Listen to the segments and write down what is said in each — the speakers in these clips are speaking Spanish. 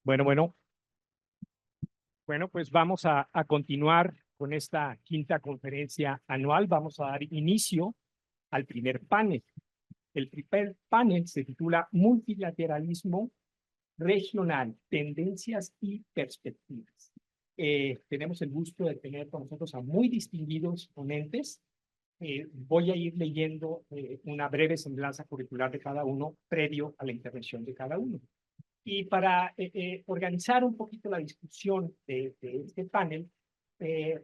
Bueno, bueno, bueno, pues vamos a continuar con esta quinta conferencia anual. Vamos a dar inicio al primer panel. El primer panel se titula Multilateralismo Regional, Tendencias y Perspectivas. Tenemos el gusto de tener con nosotros a muy distinguidos ponentes. Voy a ir leyendo una breve semblanza curricular de cada uno previo a la intervención de cada uno. Y para organizar un poquito la discusión de este panel,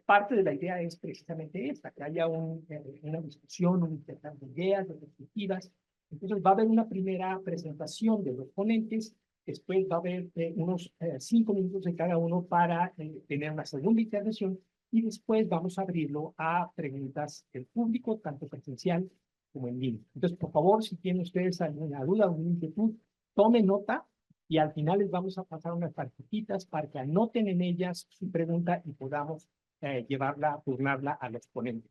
parte de la idea es precisamente esta, que haya una discusión, un intercambio de ideas, de perspectivas. Entonces va a haber una primera presentación de los ponentes, después va a haber unos 5 minutos de cada uno para tener una segunda intervención y después vamos a abrirlo a preguntas del público, tanto presencial como en línea. Entonces, por favor, si tienen ustedes alguna duda o alguna inquietud, tomen nota y al final les vamos a pasar unas tarjetitas para que anoten en ellas su pregunta y podamos turnarla a los ponentes.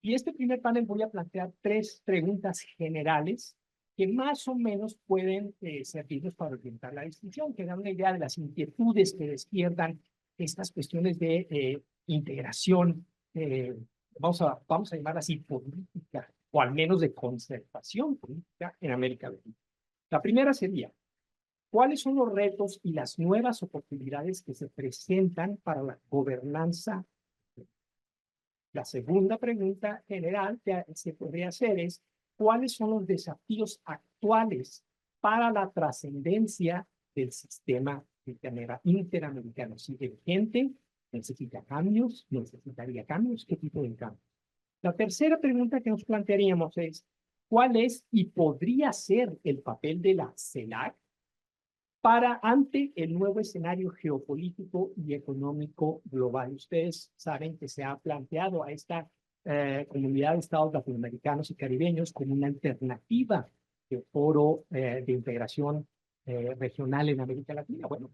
Y este primer panel voy a plantear 3 preguntas generales que más o menos pueden servirnos para orientar la discusión, que dan una idea de las inquietudes que despiertan estas cuestiones de integración, vamos a llamar así política, o al menos de concertación política en América Latina. La primera sería, ¿cuáles son los retos y las nuevas oportunidades que se presentan para la gobernanza? La segunda pregunta general que se podría hacer es, ¿cuáles son los desafíos actuales para la trascendencia del sistema interamericano? Si el gente necesita cambios, necesitaría cambios, ¿qué tipo de cambios? La tercera pregunta que nos plantearíamos es, ¿cuál es y podría ser el papel de la CELAC ante el nuevo escenario geopolítico y económico global? Ustedes saben que se ha planteado a esta comunidad de estados latinoamericanos y caribeños como una alternativa de foro de integración regional en América Latina. Bueno,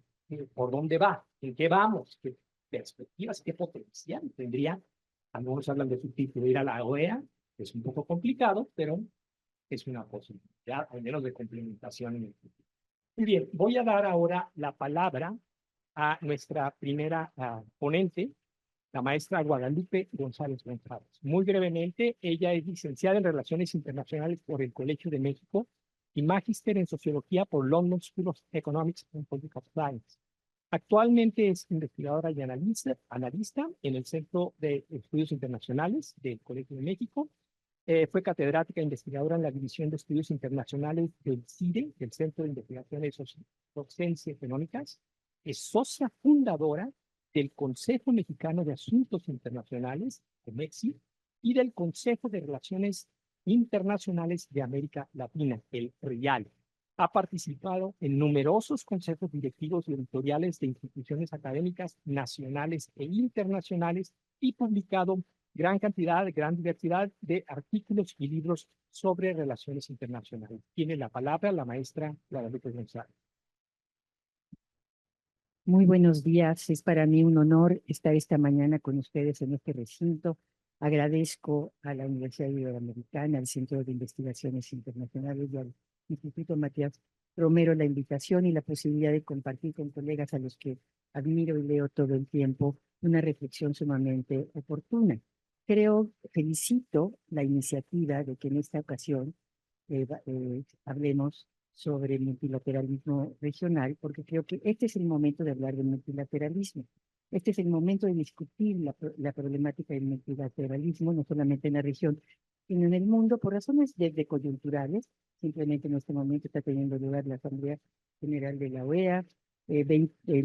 ¿por dónde va? ¿En qué vamos? ¿Qué perspectivas, qué potencial tendría? Algunos hablan de sustituir a la OEA, que es un poco complicado, pero es una posibilidad, al menos de complementación en el futuro. Muy bien, voy a dar ahora la palabra a nuestra primera ponente, la maestra Guadalupe González González. Muy brevemente, ella es licenciada en Relaciones Internacionales por el Colegio de México y magíster en Sociología por London School of Economics and Political Science. Actualmente es investigadora y analista en el Centro de Estudios Internacionales del Colegio de México. Fue catedrática e investigadora en la División de Estudios Internacionales del CIDE, del Centro de Investigaciones Socioeconómicas. Es socia fundadora del Consejo Mexicano de Asuntos Internacionales, MEXI, y del Consejo de Relaciones Internacionales de América Latina, el RIAL. Ha participado en numerosos consejos directivos y editoriales de instituciones académicas nacionales e internacionales y publicado gran diversidad de artículos y libros sobre relaciones internacionales. Tiene la palabra la maestra Guadalupe González. Muy buenos días, es para mí un honor estar esta mañana con ustedes en este recinto. Agradezco a la Universidad Iberoamericana, al Centro de Investigaciones Internacionales y al Instituto Matías Romero la invitación y la posibilidad de compartir con colegas a los que admiro y leo todo el tiempo una reflexión sumamente oportuna. Felicito la iniciativa de que en esta ocasión hablemos sobre el multilateralismo regional, porque creo que este es el momento de hablar del multilateralismo. Este es el momento de discutir la problemática del multilateralismo, no solamente en la región, sino en el mundo, por razones desde coyunturales. Simplemente en este momento está teniendo lugar la Asamblea General de la OEA, el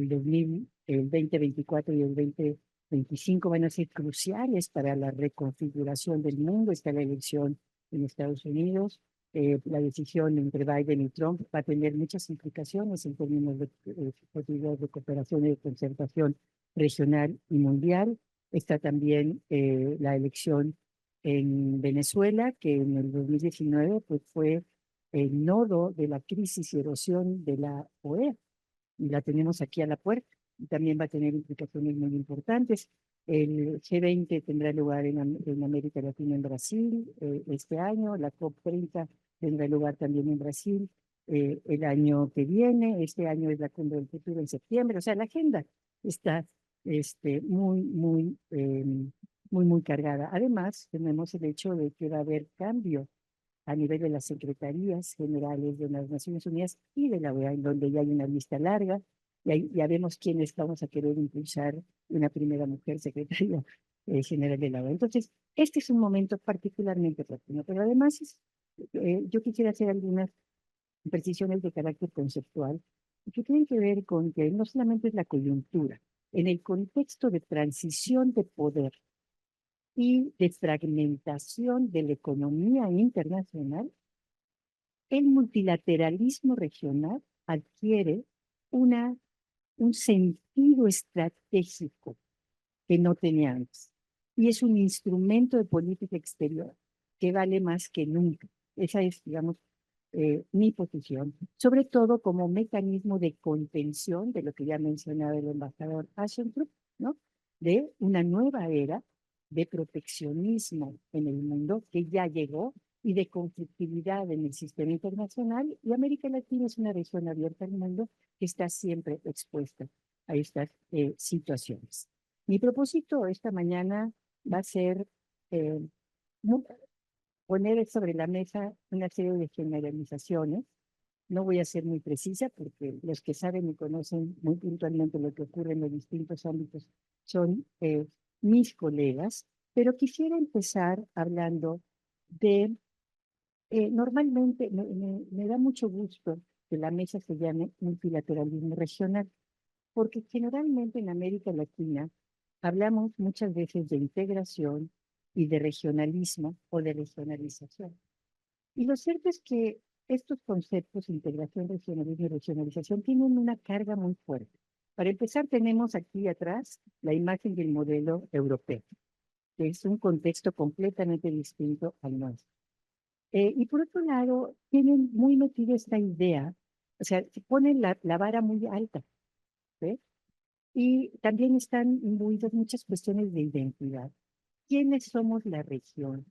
2024 y el 2025 van a ser cruciales para la reconfiguración del mundo. Está la elección en Estados Unidos. La decisión entre Biden y Trump va a tener muchas implicaciones en términos de posibilidades de cooperación y de concertación regional y mundial. Está también la elección en Venezuela, que en el 2019 pues, fue el nodo de la crisis y erosión de la OEA, y la tenemos aquí a la puerta. Y también va a tener implicaciones muy importantes. El G20 tendrá lugar en América Latina, en Brasil, este año. La COP30 tendrá lugar también en Brasil. el año que viene. Este año es la Cumbre del Futuro en septiembre. O sea, la agenda está muy cargada. Además, tenemos el hecho de que va a haber cambio a nivel de las secretarías generales de las Naciones Unidas y de la OEA, en donde ya hay una lista larga, y ahí ya vemos quiénes vamos a querer impulsar una primera mujer secretaria general de la OEA. Entonces, este es un momento particularmente oportuno, pero además yo quisiera hacer algunas precisiones de carácter conceptual que tienen que ver con que no solamente es la coyuntura, en el contexto de transición de poder y de fragmentación de la economía internacional, el multilateralismo regional adquiere un sentido estratégico que no tenía antes. Y es un instrumento de política exterior que vale más que nunca. Esa es, digamos, mi posición, sobre todo como mecanismo de contención de lo que ya mencionaba el embajador Ashentrup, ¿no? De una nueva era de proteccionismo en el mundo que ya llegó y de conflictividad en el sistema internacional, y América Latina es una región abierta al mundo que está siempre expuesta a estas situaciones. Mi propósito esta mañana va a ser eh, poner sobre la mesa una serie de generalizaciones. No voy a ser muy precisa porque los que saben y conocen muy puntualmente lo que ocurre en los distintos ámbitos son mis colegas, pero quisiera empezar hablando de, normalmente me da mucho gusto que la mesa se llame multilateralismo regional, porque generalmente en América Latina hablamos muchas veces de integración y de regionalismo o de regionalización. Y lo cierto es que estos conceptos, integración, regionalismo y regionalización, tienen una carga muy fuerte. Para empezar, tenemos aquí atrás la imagen del modelo europeo, que es un contexto completamente distinto al nuestro. Y por otro lado, tienen muy metida esta idea, o sea, se ponen la vara muy alta, ¿sí? Y también están imbuidas muchas cuestiones de identidad. ¿Quiénes somos la región?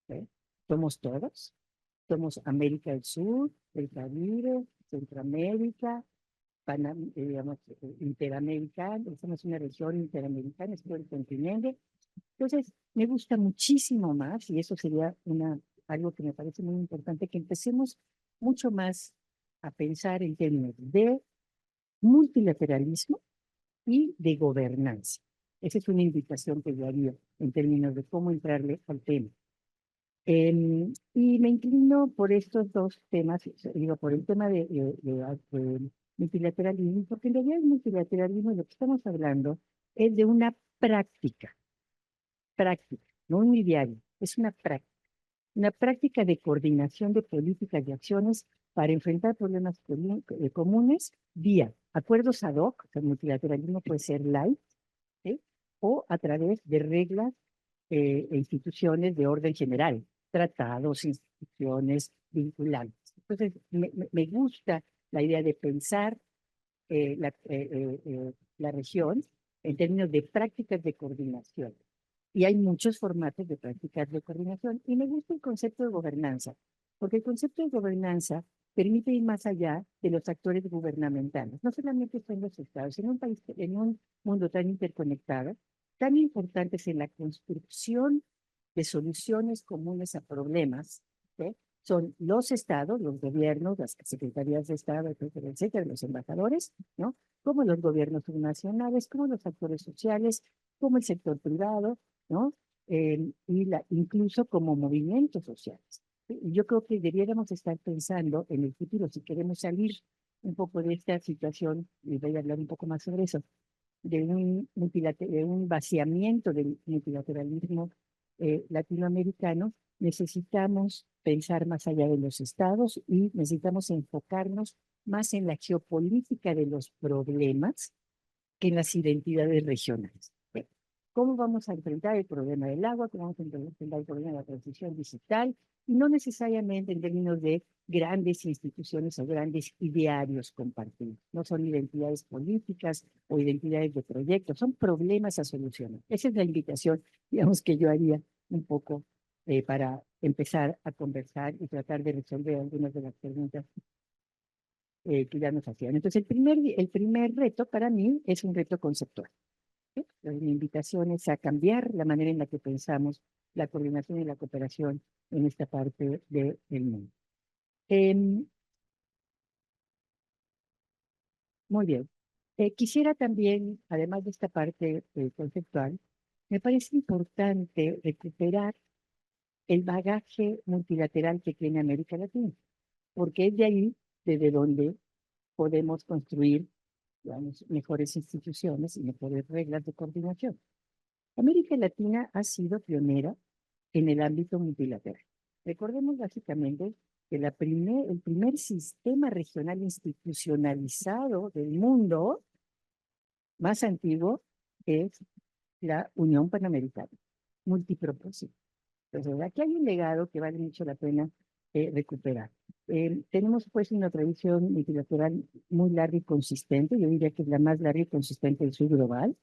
¿Sí? ¿Somos todos? Somos América del Sur, el Caribe, Centroamérica, digamos, interamericana, somos una región interamericana, es todo el continente. Entonces, me gusta muchísimo más, y eso sería algo que me parece muy importante, que empecemos mucho más a pensar en términos de multilateralismo y de gobernanza. Esa es una invitación que yo haría en términos de cómo entrarle al tema. Y me inclino por estos dos temas, digo, por el tema de multilateralismo, porque en realidad el multilateralismo, de lo que estamos hablando, es de una práctica, no un ideario, es una práctica de coordinación de políticas y acciones para enfrentar problemas comunes vía acuerdos ad hoc, el multilateralismo puede ser light, ¿sí? O a través de reglas e instituciones de orden general, tratados, instituciones vinculantes. Entonces, me gusta la idea de pensar la región en términos de prácticas de coordinación. Y hay muchos formatos de prácticas de coordinación. Y me gusta el concepto de gobernanza, porque el concepto de gobernanza permite ir más allá de los actores gubernamentales. No solamente son los estados, en un país, en un mundo tan interconectado, tan importantes en la construcción de soluciones comunes a problemas, ¿sí? Son los estados, los gobiernos, las secretarías de Estado, etcétera, etcétera, los embajadores, ¿no? Como los gobiernos subnacionales, como los actores sociales, como el sector privado, ¿no? Incluso como movimientos sociales. Yo creo que debiéramos estar pensando en el futuro, si queremos salir un poco de esta situación, y voy a hablar un poco más sobre eso, de un vaciamiento del multilateralismo latinoamericano, necesitamos pensar más allá de los estados y necesitamos enfocarnos más en la geopolítica de los problemas que en las identidades regionales. ¿Cómo vamos a enfrentar el problema del agua? ¿Cómo vamos a enfrentar el problema de la transición digital? Y no necesariamente en términos de grandes instituciones o grandes idearios compartidos. No son identidades políticas o identidades de proyectos, son problemas a solucionar. Esa es la invitación, digamos, que yo haría un poco para empezar a conversar y tratar de resolver algunas de las preguntas que ya nos hacían. Entonces, el primer reto para mí es un reto conceptual. ¿Sí? Mi invitación es a cambiar la manera en la que pensamos la coordinación y la cooperación en esta parte del mundo. Em, Muy bien. Quisiera también, además de esta parte conceptual, me parece importante recuperar el bagaje multilateral que tiene América Latina, porque es de ahí desde donde podemos construir, digamos, mejores instituciones y mejores reglas de coordinación. América Latina ha sido pionera en el ámbito multilateral. Recordemos básicamente que el primer sistema regional institucionalizado del mundo más antiguo es la Unión Panamericana, multipropósito. Entonces, aquí hay un legado que vale mucho la pena recuperar. Tenemos pues una tradición multilateral muy larga y consistente, yo diría que es la más larga y consistente del sur global.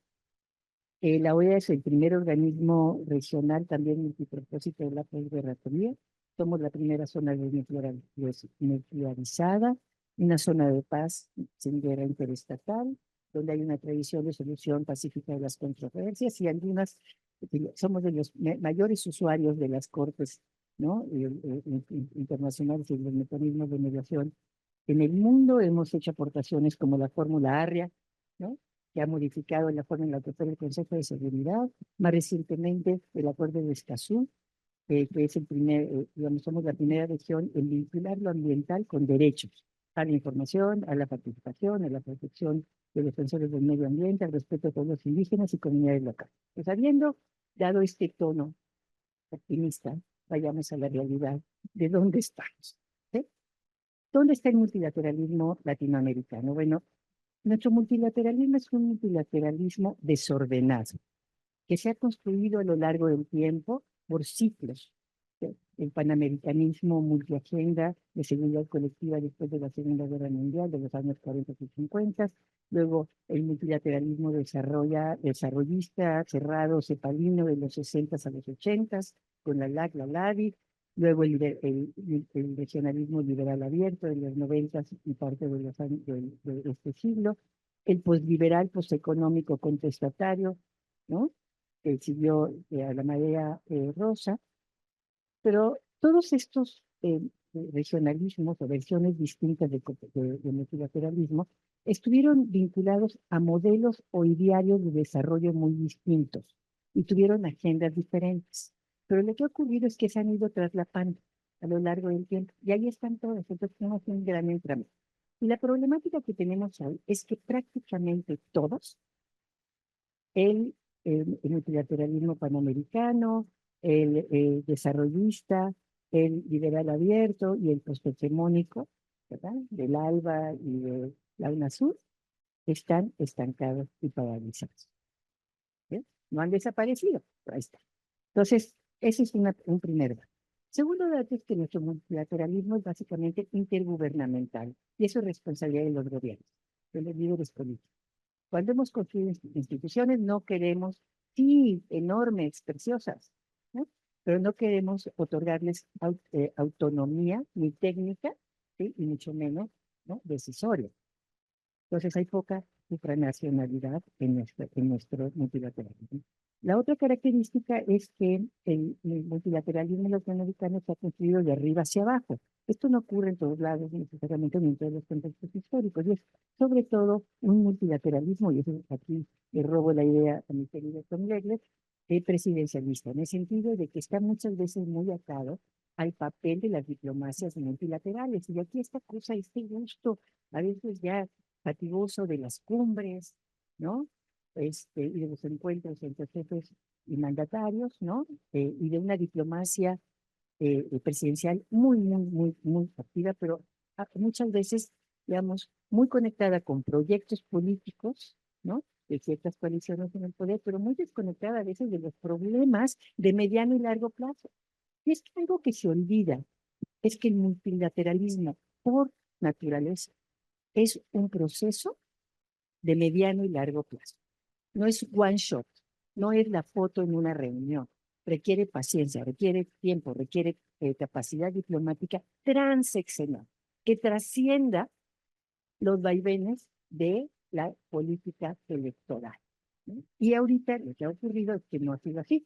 La OEA es el primer organismo regional también multipropósito de la posguerratoria. Somos la primera zona desnuclearizada, una zona de paz sin guerra interestatal, donde hay una tradición de solución pacífica de las controversias y algunas, somos de los mayores usuarios de las cortes, ¿no? Internacionales y los mecanismos de mediación. En el mundo hemos hecho aportaciones como la fórmula ARRIA, ¿no? Que ha modificado la forma en la que opera el Consejo de Seguridad, más recientemente el Acuerdo de Escazú, que es el primer, digamos, somos la primera región en vincular lo ambiental con derechos a la información, a la participación, a la protección de defensores del medio ambiente, al respeto a todos los indígenas y comunidades locales. Pues habiendo dado este tono optimista, vayamos a la realidad de dónde estamos. ¿Sí? ¿Dónde está el multilateralismo latinoamericano? Bueno, nuestro multilateralismo es un multilateralismo desordenado, que se ha construido a lo largo del tiempo por ciclos. El panamericanismo multiagenda de seguridad colectiva después de la Segunda Guerra Mundial, de los años 40 y 50. Luego el multilateralismo desarrollista, cerrado, cepalino de los 60 a los 80, con la LAC, la LADI. Luego el regionalismo liberal abierto de los 90 y parte de los años de este siglo. El posliberal, posteconómico contestatario, ¿no? Que siguió a la marea rosa, pero todos estos regionalismos o versiones distintas de multilateralismo estuvieron vinculados a modelos o idearios de desarrollo muy distintos y tuvieron agendas diferentes. Pero lo que ha ocurrido es que se han ido traslapando a lo largo del tiempo y ahí están todos, entonces tenemos un gran entramado. Y la problemática que tenemos hoy es que prácticamente todos, el multilateralismo panamericano, el desarrollista, el liberal abierto y el posthegemónico, ¿verdad? Del ALBA y de la UNASUR, están estancados y paralizados. ¿Sí? No han desaparecido, pero ahí está. Entonces, ese es un primer dato. Segundo dato es que nuestro multilateralismo es básicamente intergubernamental y eso es responsabilidad de los gobiernos, de los líderes políticos. Cuando hemos construido instituciones, no queremos, sí, enormes, preciosas, ¿no? Pero no queremos otorgarles autonomía ni técnica, ¿sí? Y mucho menos, ¿no? Decisoria. Entonces hay poca supranacionalidad en nuestro multilateralismo. La otra característica es que el multilateralismo latinoamericano se ha construido de arriba hacia abajo. Esto no ocurre en todos lados, necesariamente en todos los contextos históricos. Y es sobre todo un multilateralismo, y eso aquí le robo la idea a mi querido Tom Legler, presidencialista, en el sentido de que está muchas veces muy atado al papel de las diplomacias multilaterales. Y aquí esta cosa, este gusto, a veces ya fatigoso de las cumbres, ¿no? Y de los encuentros entre jefes y mandatarios, ¿no? Y de una diplomacia presidencial muy activa, pero muchas veces, digamos, muy conectada con proyectos políticos, ¿no? De ciertas coaliciones en el poder, pero muy desconectada a veces de los problemas de mediano y largo plazo. Y es que algo que se olvida es que el multilateralismo, por naturaleza, es un proceso de mediano y largo plazo. No es one shot, no es la foto en una reunión. Requiere paciencia, requiere tiempo, requiere capacidad diplomática transeccional, que trascienda los vaivenes de la política electoral, ¿no? Y ahorita lo que ha ocurrido es que no ha sido así,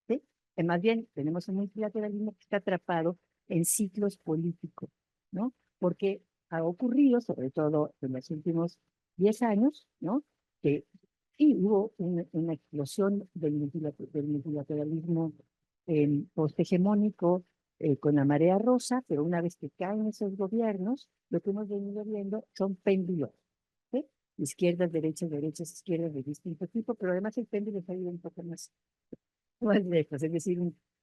¿sí? Más bien tenemos un multilateralismo que está atrapado en ciclos políticos, ¿no? Porque ha ocurrido, sobre todo en los últimos 10 años, ¿no? Que sí hubo una explosión del multilateralismo posthegemónico con la marea rosa, pero una vez que caen esos gobiernos, lo que hemos venido viendo son péndulos, ¿sí? Izquierdas, derechas, izquierdas de distinto tipo, pero además el péndulo se ha ido un poco más lejos, es decir,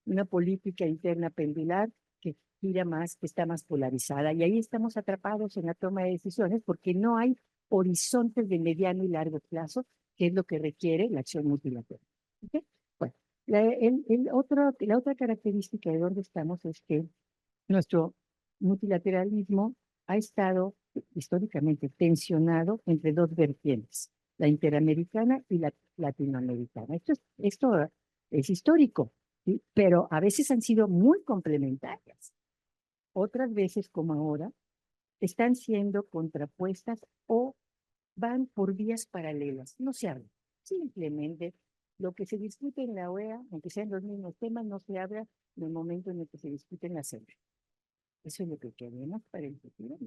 una política interna pendular que gira más, que está más polarizada. Y ahí estamos atrapados en la toma de decisiones porque no hay horizontes de mediano y largo plazo, que es lo que requiere la acción multilateral. ¿Okay? Bueno, la otra característica de donde estamos es que nuestro multilateralismo ha estado históricamente tensionado entre dos vertientes, la interamericana y la latinoamericana. Esto es histórico, ¿sí? Pero a veces han sido muy complementarias. Otras veces, como ahora, están siendo contrapuestas o van por vías paralelas. No se habla. Simplemente lo que se discute en la OEA, aunque sean los mismos temas, no se habla en el momento en el que se discute en la CELAC. Eso es lo que queremos para el futuro,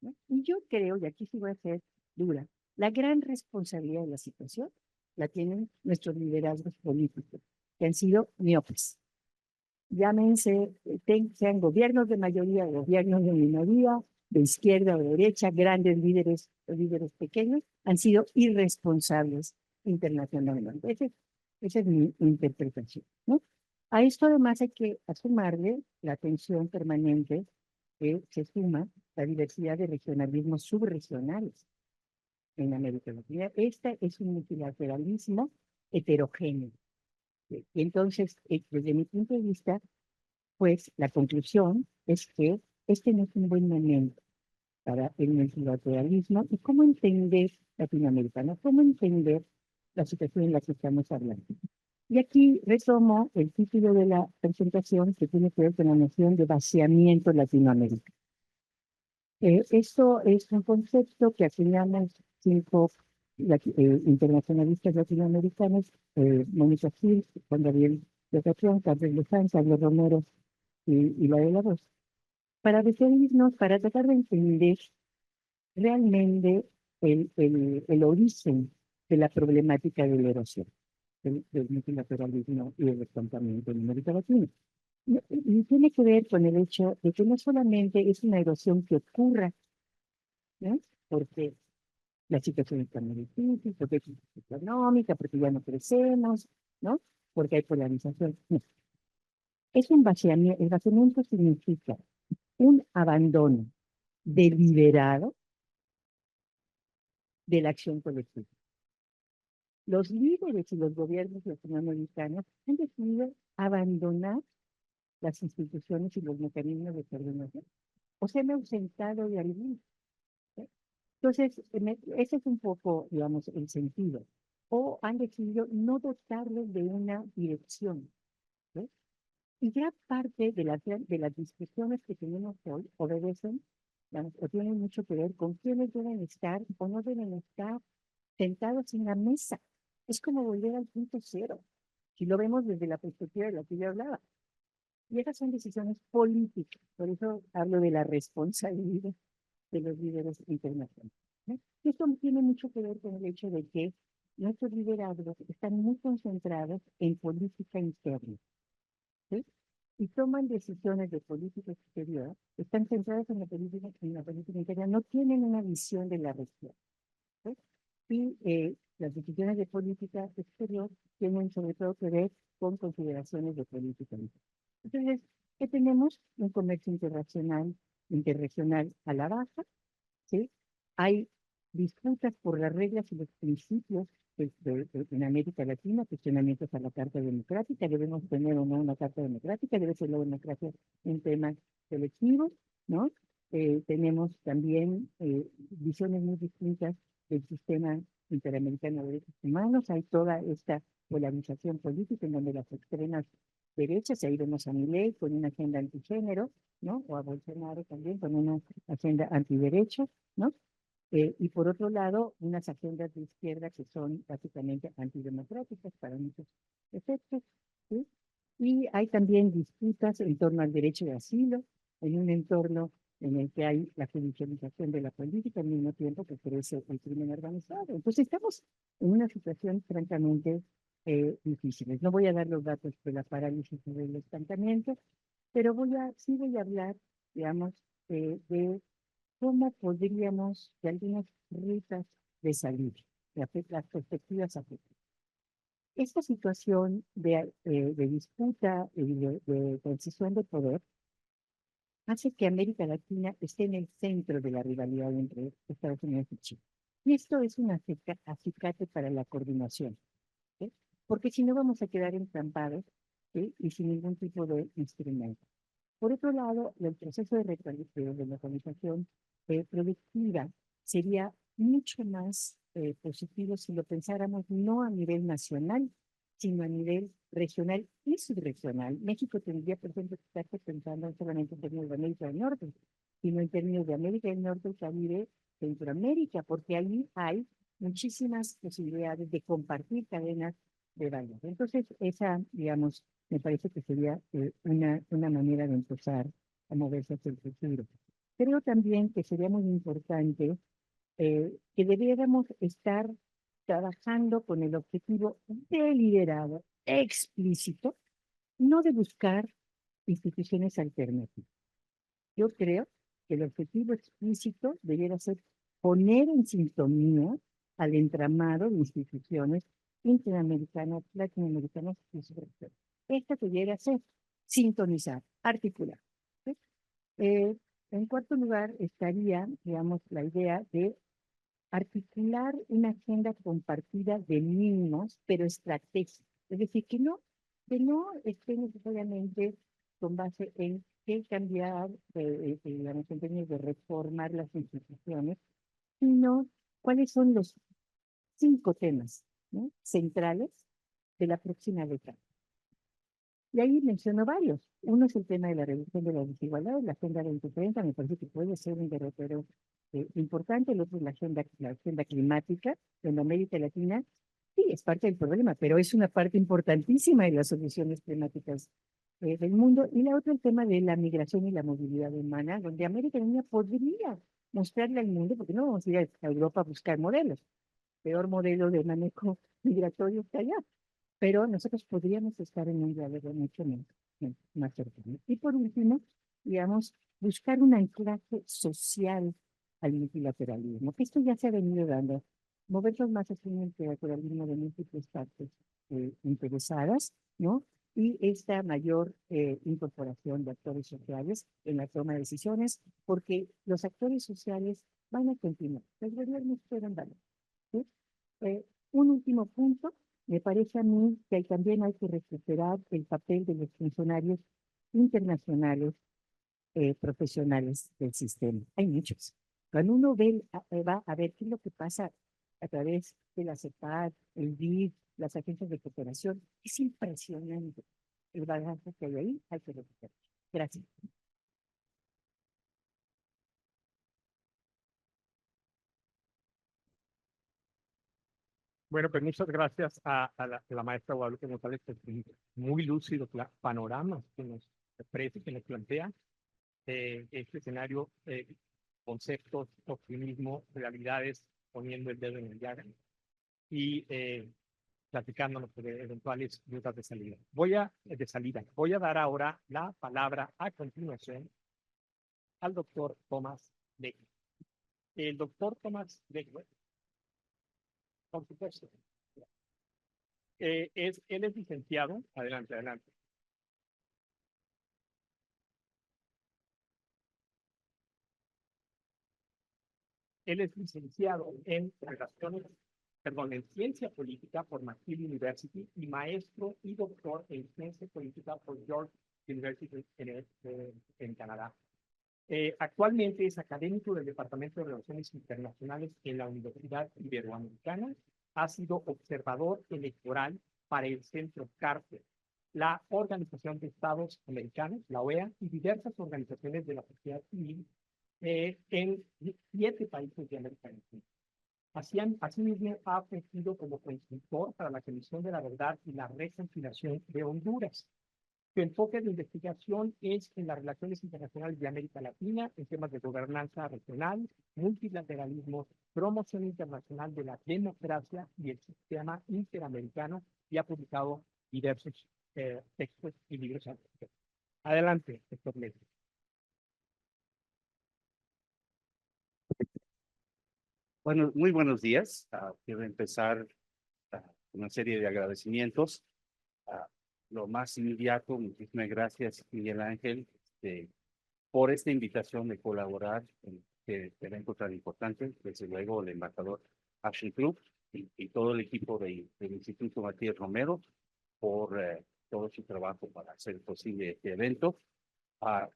¿no? Y yo creo, y aquí sí voy a ser dura, la gran responsabilidad de la situación la tienen nuestros liderazgos políticos, que han sido miopes. Llámense, sean gobiernos de mayoría, gobiernos de minoría, de izquierda o de derecha, grandes líderes o líderes pequeños, han sido irresponsables internacionalmente. Esa es mi interpretación, ¿no? A esto además hay que sumarle la tensión permanente que se suma la diversidad de regionalismos subregionales en América Latina. Este es un multilateralismo heterogéneo. Y entonces, desde mi punto de vista, pues la conclusión es que este no es un buen momento para el multilateralismo y cómo entender Latinoamérica, ¿no? Cómo entender la situación en la que estamos hablando. Y aquí retomo el título de la presentación que tiene que ver con la noción de vaciamiento Latinoamérica. Esto es un concepto que acuñamos 5 internacionalistas latinoamericanos, Mónica Gil, Juan Gabriel de Catrón, Carlos Luján, Carlos Romero y la de la Voz, para referirnos, para tratar de entender realmente el origen de la problemática de la erosión, del multilateralismo y del estancamiento en América Latina. Y tiene que ver con el hecho de que no solamente es una erosión que ocurra, ¿no? Porque la situación está muy difícil, porque hay crisis económica, porque ya no crecemos, ¿no? Porque hay polarización. No. Es un vaciamiento, el vaciamiento significa un abandono deliberado de la acción colectiva. Los líderes y los gobiernos latinoamericanos han decidido abandonar las instituciones y los mecanismos de coordinación, o se han ausentado de algunos. ¿Sí? Entonces, ese es un poco, digamos, el sentido. O han decidido no dotarles de una dirección. ¿Sí? Y gran parte de las discusiones que tenemos hoy obedecen, digamos, o tienen mucho que ver con quiénes deben estar o no deben estar sentados en la mesa. Es como volver al punto cero, si lo vemos desde la perspectiva de la que yo hablaba. Y esas son decisiones políticas, por eso hablo de la responsabilidad de los líderes internacionales, ¿no? Esto tiene mucho que ver con el hecho de que nuestros liderazgos están muy concentrados en política interna, ¿sí? Y toman decisiones de política exterior, están centradas en la política interna, no tienen una visión de la región, ¿sí? Y las decisiones de política exterior tienen sobre todo que ver con consideraciones de política interna. Entonces, ¿qué tenemos? Un comercio internacional, interregional a la baja, ¿sí? Hay disputas por las reglas y los principios en América Latina, cuestionamientos a la Carta Democrática, debemos tener o no una Carta Democrática, debe ser la democracia en temas selectivos, ¿no? Tenemos también visiones muy distintas del sistema interamericano de derechos humanos, hay toda esta polarización política en donde las extremas derechas, y ahí vemos a Milei con una agenda antigénero, ¿no? O a Bolsonaro también con una agenda antiderechos, ¿no? Y por otro lado, unas agendas de izquierda que son básicamente antidemocráticas para muchos efectos, ¿sí? Y hay también disputas en torno al derecho de asilo, en un entorno en el que hay la judicialización de la política al mismo tiempo que crece el crimen organizado. Entonces estamos en una situación francamente difícil. No voy a dar los datos de la parálisis o del estancamiento, pero sí voy a hablar, digamos, de cómo podríamos, de algunas rutas de salida, las perspectivas a futuro. Esta situación de disputa y de transición de poder hace que América Latina esté en el centro de la rivalidad entre Estados Unidos y Chile. Y esto es un acicate para la coordinación, ¿sí? Porque si no vamos a quedar entrampados, ¿sí? Y sin ningún tipo de instrumento. Por otro lado, el proceso de localización productiva sería mucho más positivo si lo pensáramos no a nivel nacional, sino a nivel regional y subregional. México tendría, por ejemplo, que estar pensando no solamente en términos de América del Norte, sino en términos de América del Norte, Caribe, Centroamérica, porque allí hay muchísimas posibilidades de compartir cadenas de valor. Entonces, esa, digamos, me parece que sería una manera de empezar a moverse hacia el futuro. Creo también que sería muy importante que debiéramos estar trabajando con el objetivo deliberado, explícito, no de buscar instituciones alternativas. Yo creo que el objetivo explícito debiera ser poner en sintonía al entramado de instituciones interamericanas, latinoamericanas y subregionales. Esta debiera ser sintonizar, articular, ¿sí? En cuarto lugar estaría, digamos, la idea de articular una agenda compartida de mínimos, pero estratégica. Es decir, que no esté necesariamente con base en qué cambiar, digamos, en términos de reformar las instituciones, sino cuáles son los 5 temas, ¿no?, centrales de la próxima década. Y ahí menciono varios. Uno es el tema de la reducción de las desigualdades, la Agenda 2030, me parece que puede ser un derrotero importante. El otro es la agenda climática, en América Latina, sí, es parte del problema, pero es una parte importantísima de las soluciones climáticas del mundo. Y la otra, el tema de la migración y la movilidad humana, donde América Latina podría mostrarle al mundo, porque no vamos a ir a Europa a buscar modelos, peor modelo de manejo migratorio que allá, pero nosotros podríamos estar en un diálogo mucho más cercano. Y por último, digamos, buscar un anclaje social al multilateralismo, que esto ya se ha venido dando, movernos más hacia un multilateralismo de múltiples partes interesadas, ¿no? Y esta mayor incorporación de actores sociales en la toma de decisiones, porque los actores sociales van a continuar, los gobiernos pueden dar, ¿sí? Un último punto, me parece a mí que también hay que recuperar el papel de los funcionarios internacionales profesionales del sistema. Hay muchos. Cuando uno va a ver qué es lo que pasa a través de la CEPAL, el BID, las agencias de cooperación, es impresionante el bagaje que hay que recuperar. Gracias. Bueno, pues muchas gracias a la maestra Guadalupe González, por su muy lúcido panorama que nos ofrece, que nos plantea este escenario, conceptos, optimismo, realidades, poniendo el dedo en el llaga y platicándonos sobre eventuales rutas de salida. Voy a dar ahora la palabra a continuación al doctor Tomás Beckler. El doctor Tomás Beckler, por supuesto, él es licenciado. Adelante, adelante. Él es licenciado en relaciones, perdón, en ciencia política por McGill University y maestro y doctor en ciencia política por York University en Canadá. Actualmente es académico del Departamento de Relaciones Internacionales en la Universidad Iberoamericana. Ha sido observador electoral para el Centro Carter la Organización de Estados Americanos, la OEA, y diversas organizaciones de la sociedad civil en 7 países de América Latina. Asimismo, ha ofrecido como consultor para la Comisión de la Verdad y la Reconciliación de Honduras. Su enfoque de investigación es en las relaciones internacionales de América Latina, en temas de gobernanza regional, multilateralismo, promoción internacional de la democracia y el sistema interamericano, y ha publicado diversos textos y libros al respecto. Adelante, doctor Leslie. Bueno, muy buenos días. Quiero empezar una serie de agradecimientos. Lo más inmediato, muchísimas gracias, Miguel Ángel, por esta invitación de colaborar en este evento tan importante. Desde luego, el embajador Action Club y todo el equipo del Instituto Matías Romero por todo su trabajo para hacer posible este evento.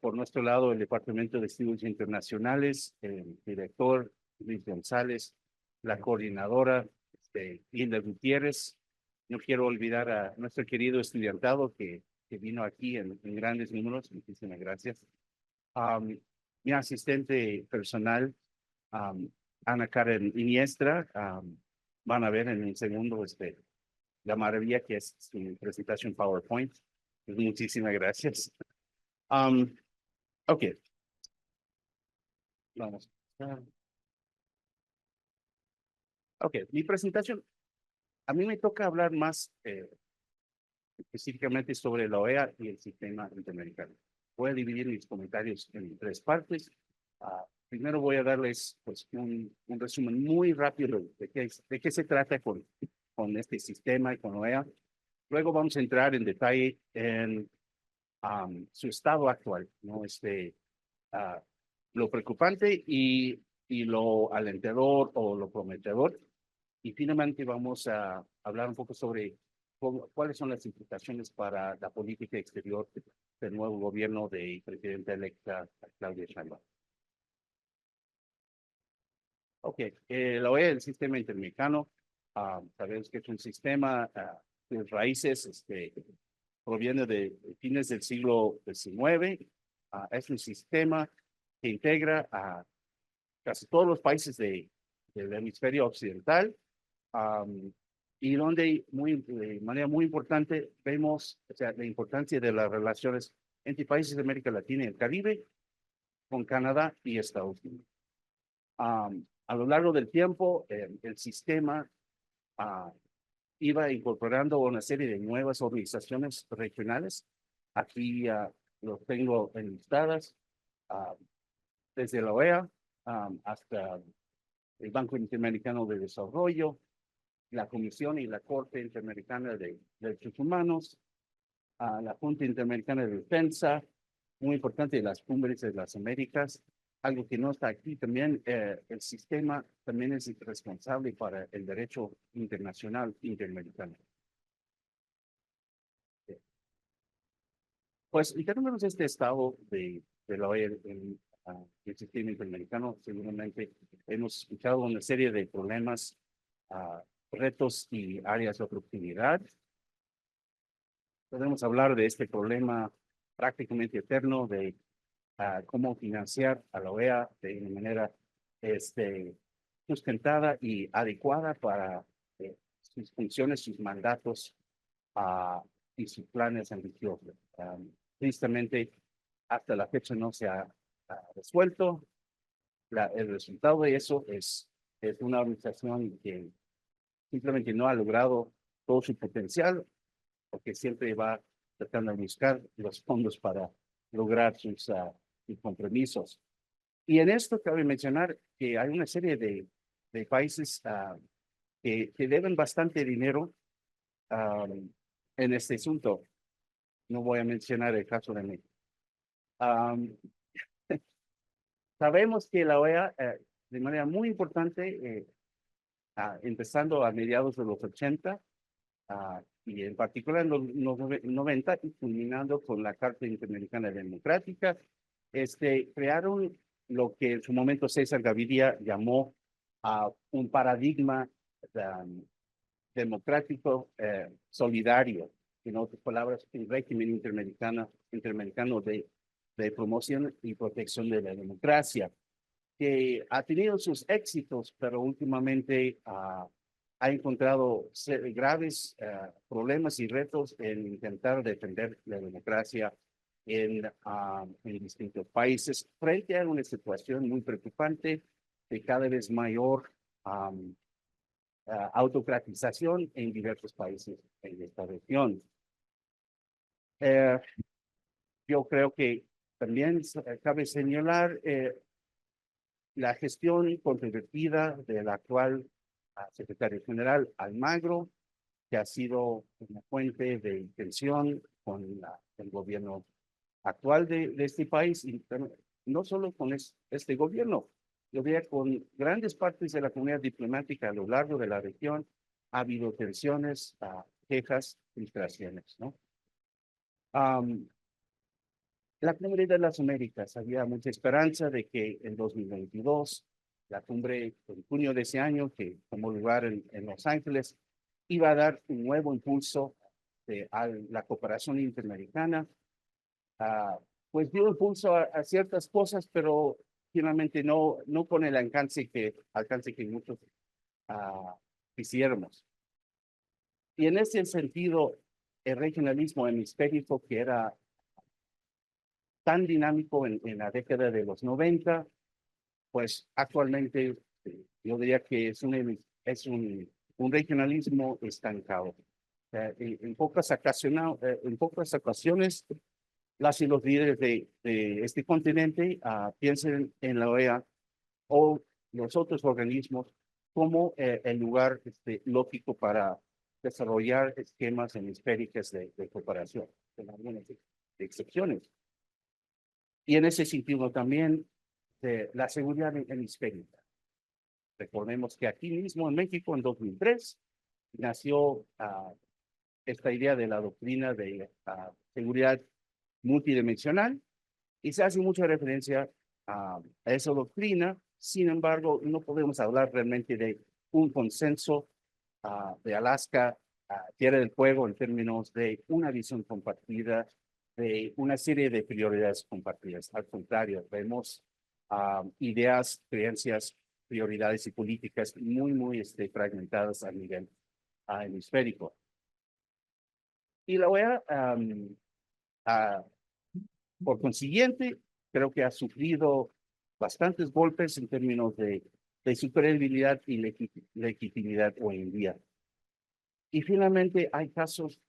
Por nuestro lado, el Departamento de Estudios Internacionales, el director Luis González, la coordinadora Linda Gutiérrez. No quiero olvidar a nuestro querido estudiantado que vino aquí en grandes números. Muchísimas gracias. Mi asistente personal, Ana Karen Iniestra, van a ver en un segundo la maravilla que es su presentación PowerPoint. Muchísimas gracias. Ok. Vamos. Ok, mi presentación. A mí me toca hablar más específicamente sobre la OEA y el sistema interamericano. Voy a dividir mis comentarios en 3 partes. Primero voy a darles pues, un resumen muy rápido de qué se trata con este sistema y con OEA. Luego vamos a entrar en detalle en su estado actual, ¿no? Lo preocupante y lo alentador o lo prometedor. Y finalmente vamos a hablar un poco sobre cuáles son las implicaciones para la política exterior del nuevo gobierno de presidenta electa Claudia Sheinbaum. Ok, la OEA, el sistema interamericano, sabemos que es un sistema de raíces, proviene de fines del siglo XIX. Es un sistema que integra a casi todos los países del hemisferio occidental, y donde de manera muy importante vemos la importancia de las relaciones entre países de América Latina y el Caribe, con Canadá y Estados Unidos. A lo largo del tiempo, el sistema iba incorporando una serie de nuevas organizaciones regionales. Aquí los tengo enlistadas, desde la OEA hasta el Banco Interamericano de Desarrollo, la Comisión y la Corte Interamericana de Derechos Humanos, la Junta Interamericana de Defensa, muy importante, las Cumbres de las Américas. Algo que no está aquí también, el sistema también es responsable para el derecho internacional interamericano. Pues en términos de este estado de la OEA, el sistema interamericano, seguramente hemos escuchado una serie de problemas, retos y áreas de oportunidad. Podemos hablar de este problema prácticamente eterno de cómo financiar a la OEA de una manera sustentada y adecuada para sus funciones, sus mandatos y sus planes ambiciosos. Tristemente, hasta la fecha no se ha resuelto. El resultado de eso es una organización que simplemente no ha logrado todo su potencial, porque siempre va tratando de buscar los fondos para lograr sus compromisos. Y en esto cabe mencionar que hay una serie de países que deben bastante dinero en este asunto. No voy a mencionar el caso de México. Sabemos que la OEA, de manera muy importante, empezando a mediados de los 80, y en particular en los 90, y culminando con la Carta Interamericana Democrática, crearon lo que en su momento César Gaviria llamó un paradigma democrático solidario, en otras palabras, el régimen interamericano de promoción y protección de la democracia, que ha tenido sus éxitos, pero últimamente ha encontrado graves problemas y retos en intentar defender la democracia en distintos países, frente a una situación muy preocupante de cada vez mayor autocratización en diversos países en esta región. Yo creo que también cabe señalar la gestión controvertida del actual secretario general Almagro, que ha sido una fuente de tensión con el gobierno actual de este país, y no solo con este gobierno, yo diría con grandes partes de la comunidad diplomática a lo largo de la región. Ha habido tensiones, quejas, frustraciones, ¿no? La cumbre de las Américas, había mucha esperanza de que en 2022, la cumbre en junio de ese año, que tomó lugar en Los Ángeles, iba a dar un nuevo impulso a la cooperación interamericana. Pues dio impulso a ciertas cosas, pero finalmente no con el alcance que muchos quisiéramos. Y en ese sentido, el regionalismo hemisférico, que era tan dinámico en la década de los 90, pues actualmente yo diría que es un regionalismo estancado. En pocas ocasiones, las y los líderes de este continente piensan en la OEA o los otros organismos como el lugar lógico para desarrollar esquemas hemisféricos de cooperación, con algunas excepciones. Y en ese sentido también la seguridad hemisférica. Recordemos que aquí mismo en México en 2003 nació esta idea de la doctrina de seguridad multidimensional, y se hace mucha referencia a esa doctrina. Sin embargo, no podemos hablar realmente de un consenso de Alaska, Tierra del Fuego, en términos de una visión compartida, de una serie de prioridades compartidas. Al contrario, vemos ideas, creencias, prioridades y políticas muy fragmentadas a nivel hemisférico. Y la OEA, por consiguiente, creo que ha sufrido bastantes golpes en términos de su credibilidad y legitimidad hoy en día. Y finalmente hay casos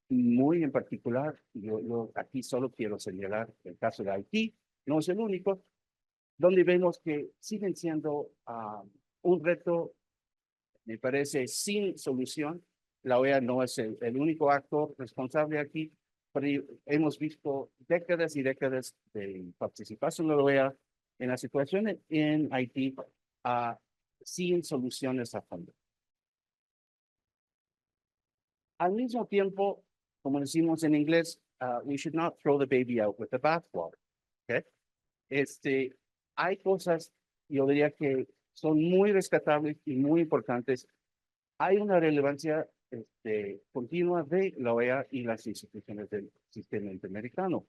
muy en particular, yo aquí solo quiero señalar el caso de Haití, no es el único, donde vemos que siguen siendo un reto, me parece, sin solución. La OEA no es el único actor responsable aquí, pero hemos visto décadas y décadas de participación de la OEA en la situación en Haití sin soluciones a fondo. Al mismo tiempo, como decimos en inglés, we should not throw the baby out with the bathwater. ¿Okay? Hay cosas, yo diría, que son muy rescatables y muy importantes. Hay una relevancia continua de la OEA y las instituciones del sistema interamericano.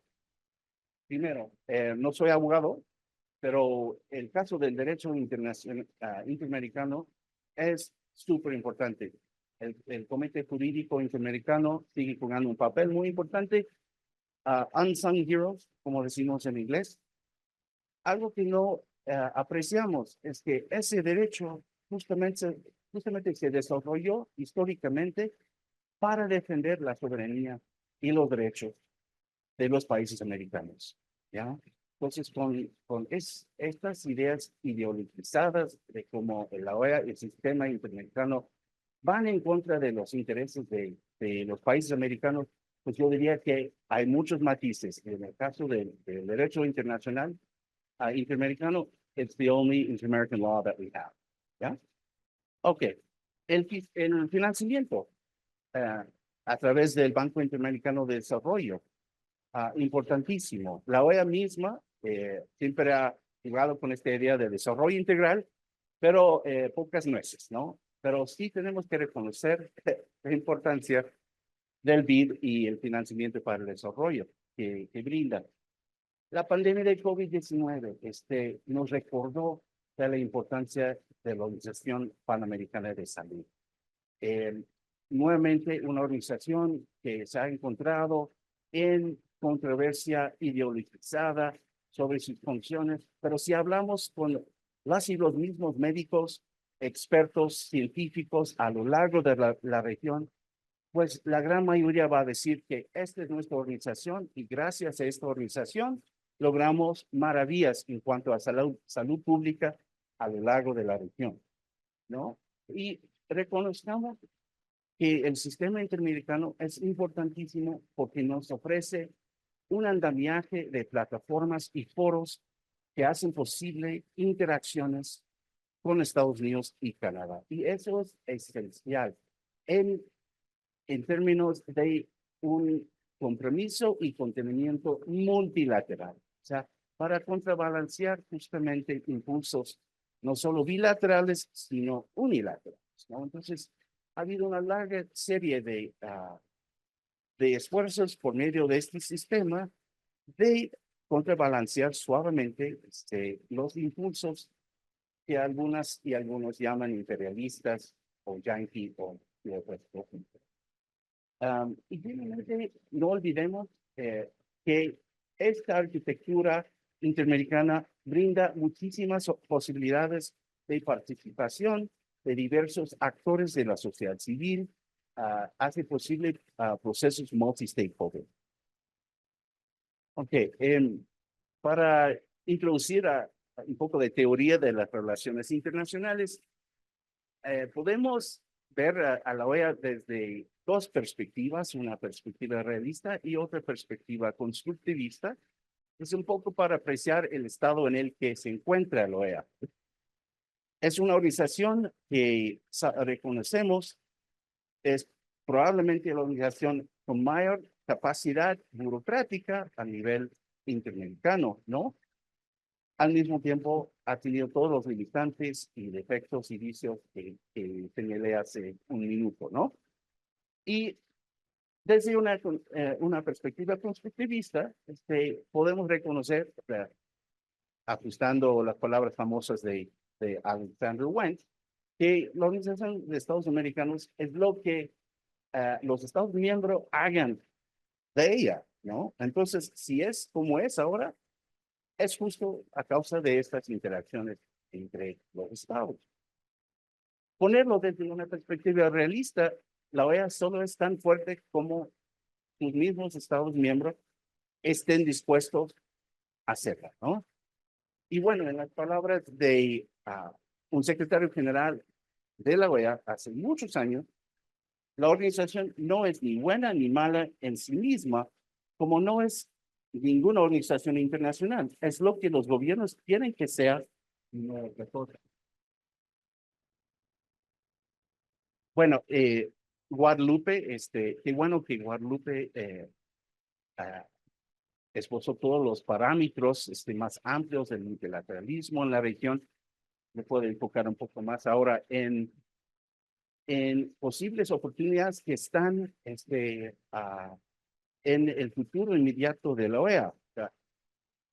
Primero, no soy abogado, pero el caso del derecho internacional interamericano es súper importante. El Comité Jurídico Interamericano sigue jugando un papel muy importante, unsung heroes, como decimos en inglés. Algo que no apreciamos es que ese derecho justamente se desarrolló históricamente para defender la soberanía y los derechos de los países americanos, ¿ya? Entonces, con estas ideas ideologizadas de cómo la OEA, el sistema interamericano, van en contra de los intereses de los países americanos, pues yo diría que hay muchos matices. En el caso del derecho internacional, interamericano, it's the only inter-American law that we have. ¿Ya? Ok. El financiamiento a través del Banco Interamericano de Desarrollo, importantísimo. La OEA misma siempre ha jugado con esta idea de desarrollo integral, pero pocas nueces, ¿no? Pero sí tenemos que reconocer la importancia del BID y el financiamiento para el desarrollo que brinda. La pandemia de COVID-19 nos recordó de la importancia de la Organización Panamericana de Salud. Nuevamente, una organización que se ha encontrado en controversia ideologizada sobre sus funciones, pero si hablamos con las y los mismos médicos, expertos científicos a lo largo de la región, pues la gran mayoría va a decir que esta es nuestra organización y gracias a esta organización logramos maravillas en cuanto a salud pública a lo largo de la región, ¿no? Y reconozcamos que el sistema interamericano es importantísimo porque nos ofrece un andamiaje de plataformas y foros que hacen posible interacciones con Estados Unidos y Canadá. Y eso es esencial en términos de un compromiso y contenimiento multilateral. O sea, para contrabalancear justamente impulsos no solo bilaterales, sino unilaterales, ¿no? Entonces, ha habido una larga serie de esfuerzos por medio de este sistema de contrabalancear suavemente los impulsos que algunas y algunos llaman imperialistas o yanqui o de otras cosas. Y finalmente, no olvidemos que esta arquitectura interamericana brinda muchísimas posibilidades de participación de diversos actores de la sociedad civil, hace posible procesos multi-stakeholder. Ok, para introducir un poco de teoría de las relaciones internacionales, podemos ver a la OEA desde dos perspectivas, una perspectiva realista y otra perspectiva constructivista. Es un poco para apreciar el estado en el que se encuentra la OEA. Es una organización que reconocemos es probablemente la organización con mayor capacidad burocrática a nivel interamericano, ¿no? Al mismo tiempo ha tenido todos los limitantes y defectos y vicios que señalé hace un minuto, ¿no? Y desde una perspectiva constructivista, podemos reconocer, ajustando las palabras famosas de Alexander Wentz, que la Organización de Estados Americanos es lo que los Estados miembros hagan de ella, ¿no? Entonces, si es como es ahora, es justo a causa de estas interacciones entre los Estados. Ponerlo desde una perspectiva realista, la OEA solo es tan fuerte como sus mismos Estados miembros estén dispuestos a hacerla, ¿no? Y bueno, en las palabras de un secretario general de la OEA hace muchos años, la organización no es ni buena ni mala en sí misma, como no es ninguna organización internacional. Es lo que los gobiernos quieren que sea, no otra cosa. Bueno, Guadalupe, qué bueno que Guadalupe esbozó todos los parámetros más amplios del multilateralismo en la región. Me puedo enfocar un poco más ahora en posibles oportunidades que están en el futuro inmediato de la OEA. O sea,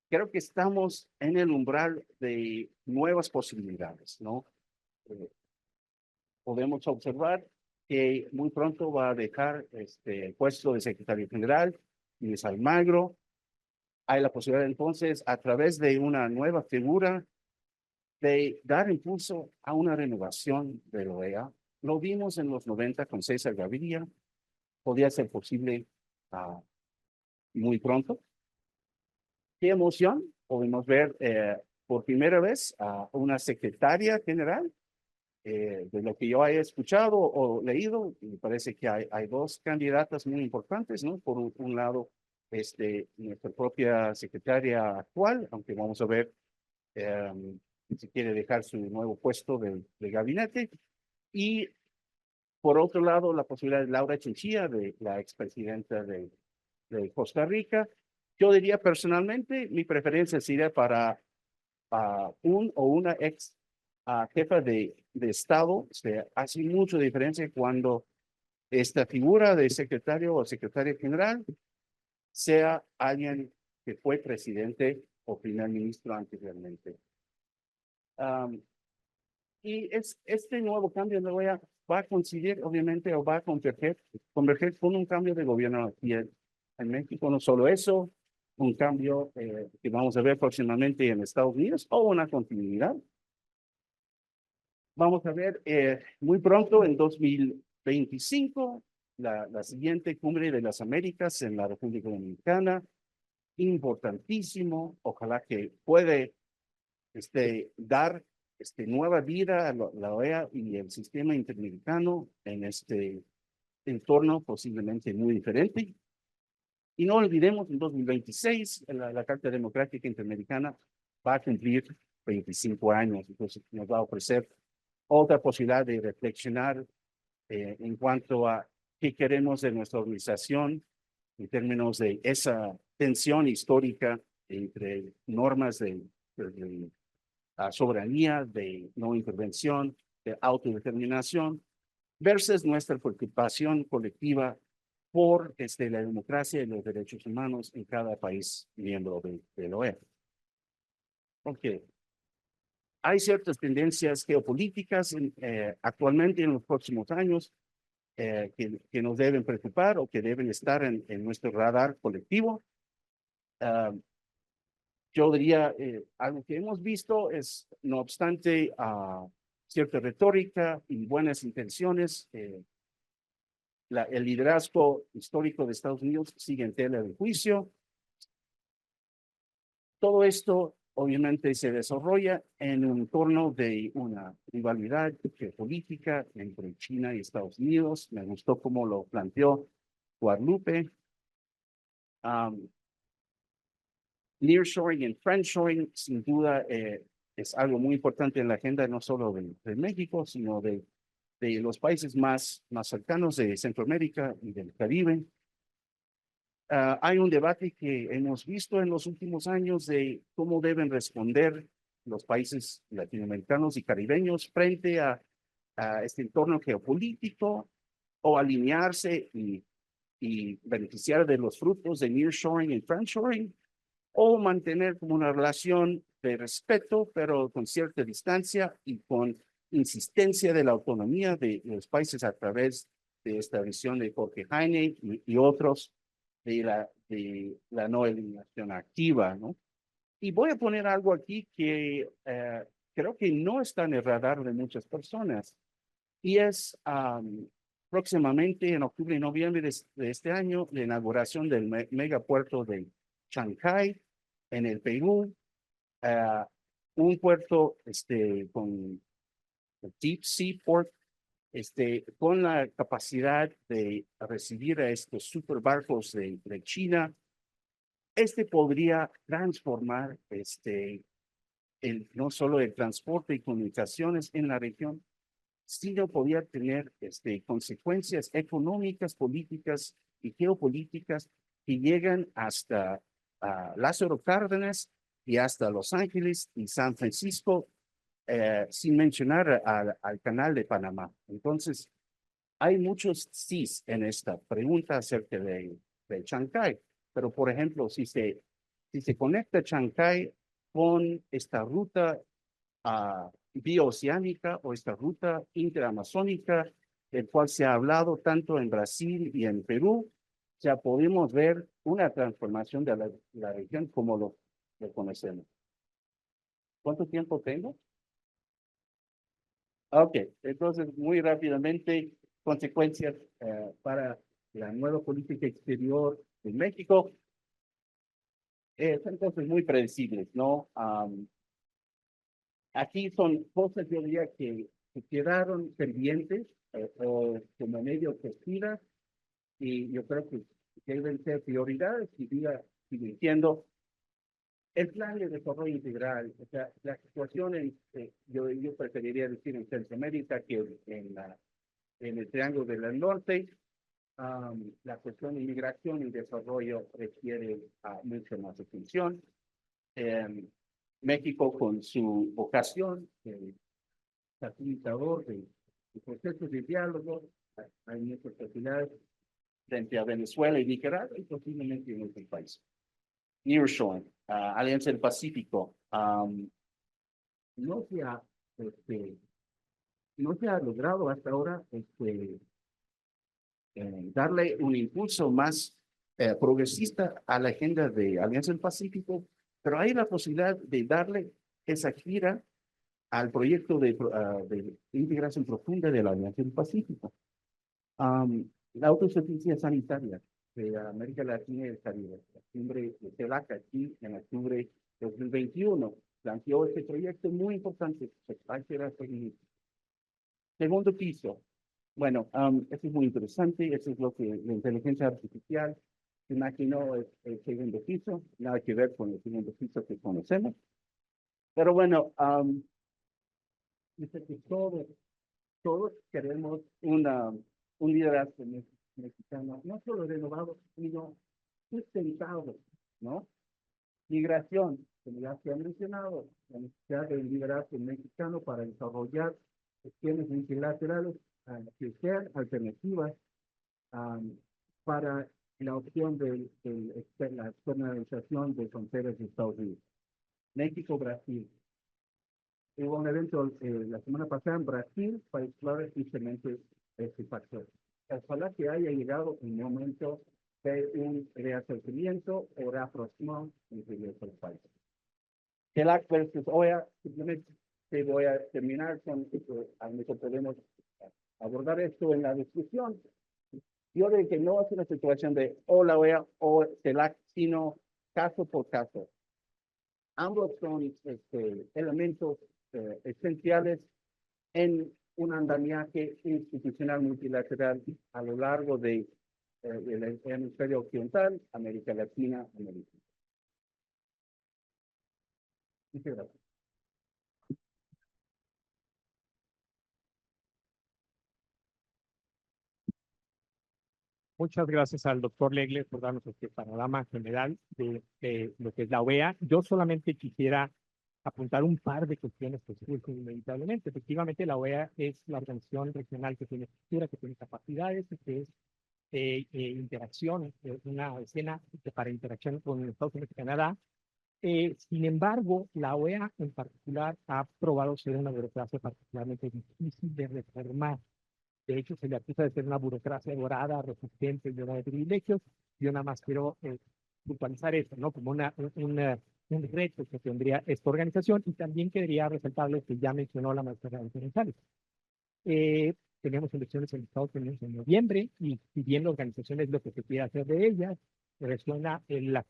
creo que estamos en el umbral de nuevas posibilidades, ¿no? Podemos observar que muy pronto va a dejar el puesto de secretario general, Luis Almagro. Hay la posibilidad entonces, a través de una nueva figura, de dar impulso a una renovación de la OEA. Lo vimos en los 90 con César Gaviria. Podría ser posible muy pronto. Qué emoción. Podemos ver por primera vez a una secretaria general. De lo que yo he escuchado o leído, me parece que hay dos candidatas muy importantes, ¿no? Por un lado, nuestra propia secretaria actual, aunque vamos a ver si quiere dejar su nuevo puesto de gabinete. Y por otro lado, la posibilidad de Laura Chinchilla, de la expresidenta de Costa Rica. Yo diría personalmente, mi preferencia sería para un o una jefa de Estado. Hace mucha diferencia cuando esta figura de secretario o secretaria general sea alguien que fue presidente o primer ministro anteriormente. Y este nuevo cambio va a coincidir, obviamente, o va a converger con un cambio de gobierno aquí en México. No solo eso, un cambio que vamos a ver próximamente en Estados Unidos o una continuidad. Vamos a ver muy pronto, en 2025, la siguiente cumbre de las Américas en la República Dominicana. Importantísimo, ojalá que puede dar nueva vida a la OEA y el sistema interamericano en este entorno posiblemente muy diferente. Y no olvidemos, en 2026, la Carta Democrática Interamericana va a cumplir 25 años, entonces nos va a ofrecer otra posibilidad de reflexionar en cuanto a qué queremos de nuestra organización en términos de esa tensión histórica entre normas de soberanía, de no intervención, de autodeterminación, versus nuestra preocupación colectiva por la democracia y los derechos humanos en cada país miembro de la OEA. Ok. Hay ciertas tendencias geopolíticas actualmente en los próximos años que nos deben preocupar o que deben estar en nuestro radar colectivo. Yo diría, algo que hemos visto es, no obstante, cierta retórica y buenas intenciones, el liderazgo histórico de Estados Unidos sigue en tela de juicio. Todo esto, obviamente, se desarrolla en un entorno de una rivalidad geopolítica entre China y Estados Unidos. Me gustó cómo lo planteó Guadalupe. Nearshoring y friendshoring, sin duda, es algo muy importante en la agenda no solo de México, sino de los países más cercanos de Centroamérica y del Caribe. Hay un debate que hemos visto en los últimos años de cómo deben responder los países latinoamericanos y caribeños frente a este entorno geopolítico o alinearse y beneficiar de los frutos de nearshoring y friendshoring, o mantener como una relación de respeto, pero con cierta distancia y con insistencia de la autonomía de los países a través de esta visión de Jorge Heine y otros de la no eliminación activa, ¿no? Y voy a poner algo aquí que creo que no está en el radar de muchas personas, y es próximamente en octubre y noviembre de este año la inauguración del megapuerto de Chancay en el Perú, un puerto con deep sea port, con la capacidad de recibir a estos superbarcos de China. Podría transformar no solo el transporte y comunicaciones en la región, sino podría tener consecuencias económicas, políticas y geopolíticas que llegan hasta Lázaro Cárdenas y hasta Los Ángeles y San Francisco, sin mencionar al canal de Panamá. Entonces, hay muchos sís en esta pregunta acerca de Chancay, pero por ejemplo, si se conecta Chancay con esta ruta bioceánica o esta ruta interamazónica, del cual se ha hablado tanto en Brasil y en Perú, ya podemos ver una transformación de la región como lo conocemos. ¿Cuánto tiempo tengo? Ok, entonces muy rápidamente, consecuencias para la nueva política exterior de México. Son cosas muy predecibles, ¿no? Aquí son cosas, yo diría, que quedaron pendientes o como medio cuestidas, y yo creo que deben ser prioridades y sigue diciendo el plan de desarrollo integral. O sea, la situación yo preferiría decir en Centroamérica que en el Triángulo del Norte. La cuestión de inmigración y desarrollo requiere mucha más atención. México, con su vocación de facilitador de el proceso de diálogo, hay muchas facilidades frente a Venezuela y Nicaragua y posiblemente en otros países. Nearshoring, Alianza del Pacífico, no se ha, no se ha logrado hasta ahora darle un impulso más progresista a la agenda de Alianza del Pacífico, pero hay la posibilidad de darle esa gira al proyecto de integración profunda de la Alianza del Pacífico. La autosuficiencia sanitaria de América Latina y el Caribe, la cumbre de CELAC aquí en octubre de 2021, planteó este proyecto muy importante. Segundo piso. Bueno, eso es muy interesante, eso es lo que la inteligencia artificial se imaginó el segundo piso, nada que ver con el segundo piso que conocemos. Pero bueno, dice que todos queremos un liderazgo mexicano, no solo renovado, sino sustentado, ¿no? Migración, como ya se ha mencionado, la necesidad del liderazgo mexicano para desarrollar gestiones multilaterales que sean alternativas para la opción de la externalización de fronteras de Estados Unidos. México-Brasil. Hubo un evento la semana pasada en Brasil para explorar justamente este factor. Ojalá que haya llegado un momento de un reacercamiento o reaproximación entre los países. CELAC versus OEA, simplemente voy a terminar con a lo mejor podemos abordar esto en la discusión. Yo creo que no es una situación de o la OEA o CELAC, sino caso por caso. Ambos son elementos esenciales en un andamiaje institucional multilateral a lo largo del hemisferio occidental, América Latina, América. Muchas gracias. Muchas gracias al doctor Legler por darnos este panorama general de lo que es la OEA. Yo solamente quisiera apuntar un par de cuestiones que surgen inevitablemente. Efectivamente, la OEA es la organización regional que tiene estructura, que tiene capacidades, que es interacción, una escena para interacción con Estados Unidos y Canadá. Sin embargo, la OEA en particular ha probado ser una burocracia particularmente difícil de reformar. De hecho, se le acusa de ser una burocracia dorada, resistente, llena de privilegios. Yo nada más quiero puntualizar eso, ¿no? Como un reto que tendría esta organización, y también quería resaltarles que ya mencionó la maestra González. Tenemos elecciones en Estados Unidos en noviembre, y si bien la organización es lo que se quiere hacer de ellas, resuena la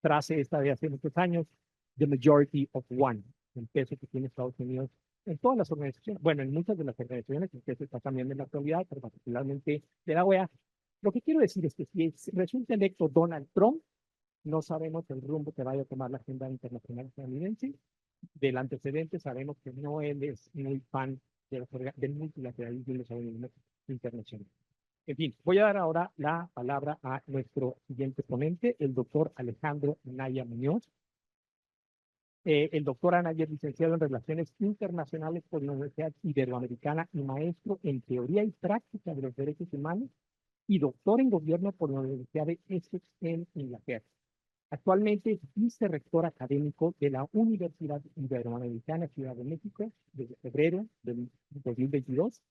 frase esta de hace muchos años, the majority of one, el peso que tiene Estados Unidos en todas las organizaciones, bueno, en muchas de las organizaciones, que se está cambiando en la actualidad, pero particularmente de la OEA. Lo que quiero decir es que si resulta electo Donald Trump, no sabemos el rumbo que vaya a tomar la agenda internacional estadounidense. Del antecedente sabemos que no él es muy fan del multilateralismo y los organismos internacionales. En fin, voy a dar ahora la palabra a nuestro siguiente ponente, el doctor Alejandro Anaya Muñoz. El doctor Anaya es licenciado en Relaciones Internacionales por la Universidad Iberoamericana y maestro en Teoría y Práctica de los Derechos Humanos y doctor en Gobierno por la Universidad de Essex en Inglaterra. Actualmente es vicerrector académico de la Universidad Iberoamericana Ciudad de México desde febrero del 2022.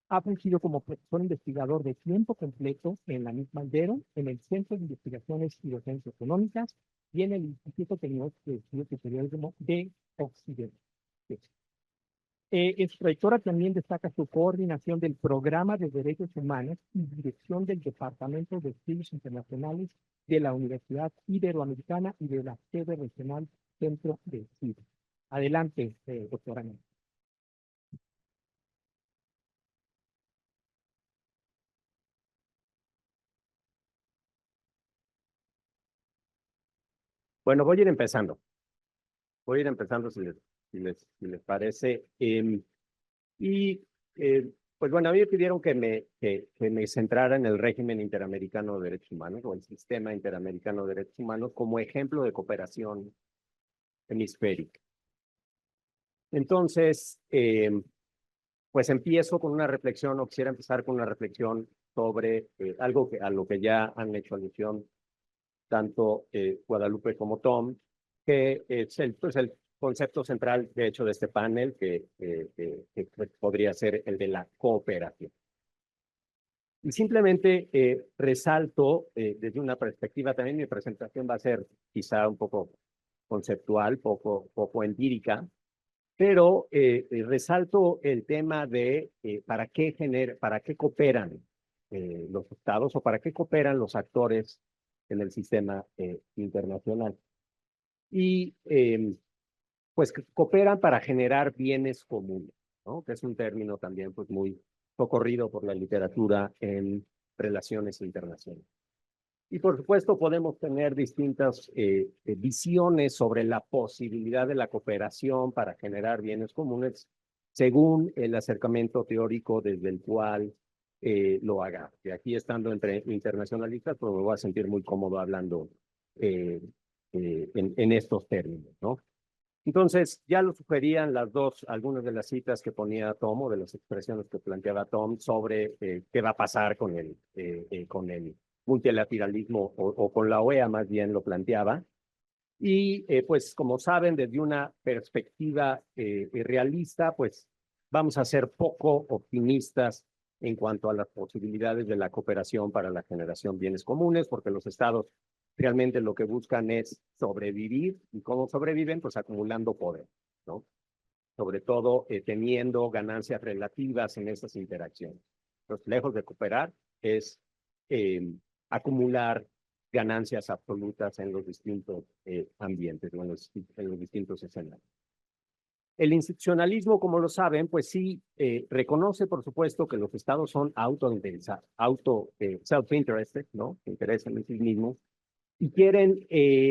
Ha fungido como profesor investigador de tiempo completo en la misma Ibero, en el Centro de Investigaciones y Docencia Económicas y en el Instituto Tecnológico de Estudios Superiores de Occidente. En su trayectoria también destaca su coordinación del Programa de Derechos Humanos y dirección del Departamento de Estudios Internacionales de la Universidad Iberoamericana y de la sede regional Centro de Estudios. Adelante, doctora Ana. Bueno, voy a ir empezando. Voy a ir empezando si les parece. Pues bueno, a mí me pidieron que me centrara en el régimen interamericano de derechos humanos o el sistema interamericano de derechos humanos como ejemplo de cooperación hemisférica. Entonces, pues empiezo con una reflexión, o quisiera empezar con una reflexión sobre algo a lo que ya han hecho alusión tanto Guadalupe como Tom, que es pues el concepto central, de hecho, de este panel, que podría ser el de la cooperación. Y simplemente resalto desde una perspectiva, también mi presentación va a ser quizá un poco conceptual, poco empírica, pero resalto el tema de para qué cooperan los estados o para qué cooperan los actores en el sistema internacional. Y pues cooperan para generar bienes comunes, ¿no? Que es un término también pues muy socorrido por la literatura en relaciones internacionales. Y por supuesto podemos tener distintas visiones sobre la posibilidad de la cooperación para generar bienes comunes según el acercamiento teórico desde el cual lo haga. Y aquí estando entre internacionalistas, pues me voy a sentir muy cómodo hablando en estos términos, ¿no? Entonces, ya lo sugerían algunas de las citas que ponía Tom, o de las expresiones que planteaba Tom sobre qué va a pasar con el multilateralismo o con la OEA, más bien lo planteaba. Y pues como saben, desde una perspectiva realista, pues vamos a ser poco optimistas en cuanto a las posibilidades de la cooperación para la generación de bienes comunes, porque los estados realmente lo que buscan es sobrevivir. ¿Y cómo sobreviven? Pues acumulando poder, ¿no? Sobre todo teniendo ganancias relativas en esas interacciones. Entonces, lejos de cooperar, es acumular ganancias absolutas en los distintos ambientes, en los distintos escenarios. El institucionalismo, como lo saben, pues sí reconoce, por supuesto, que los estados son self-interested, ¿no? Se interesan en sí mismos y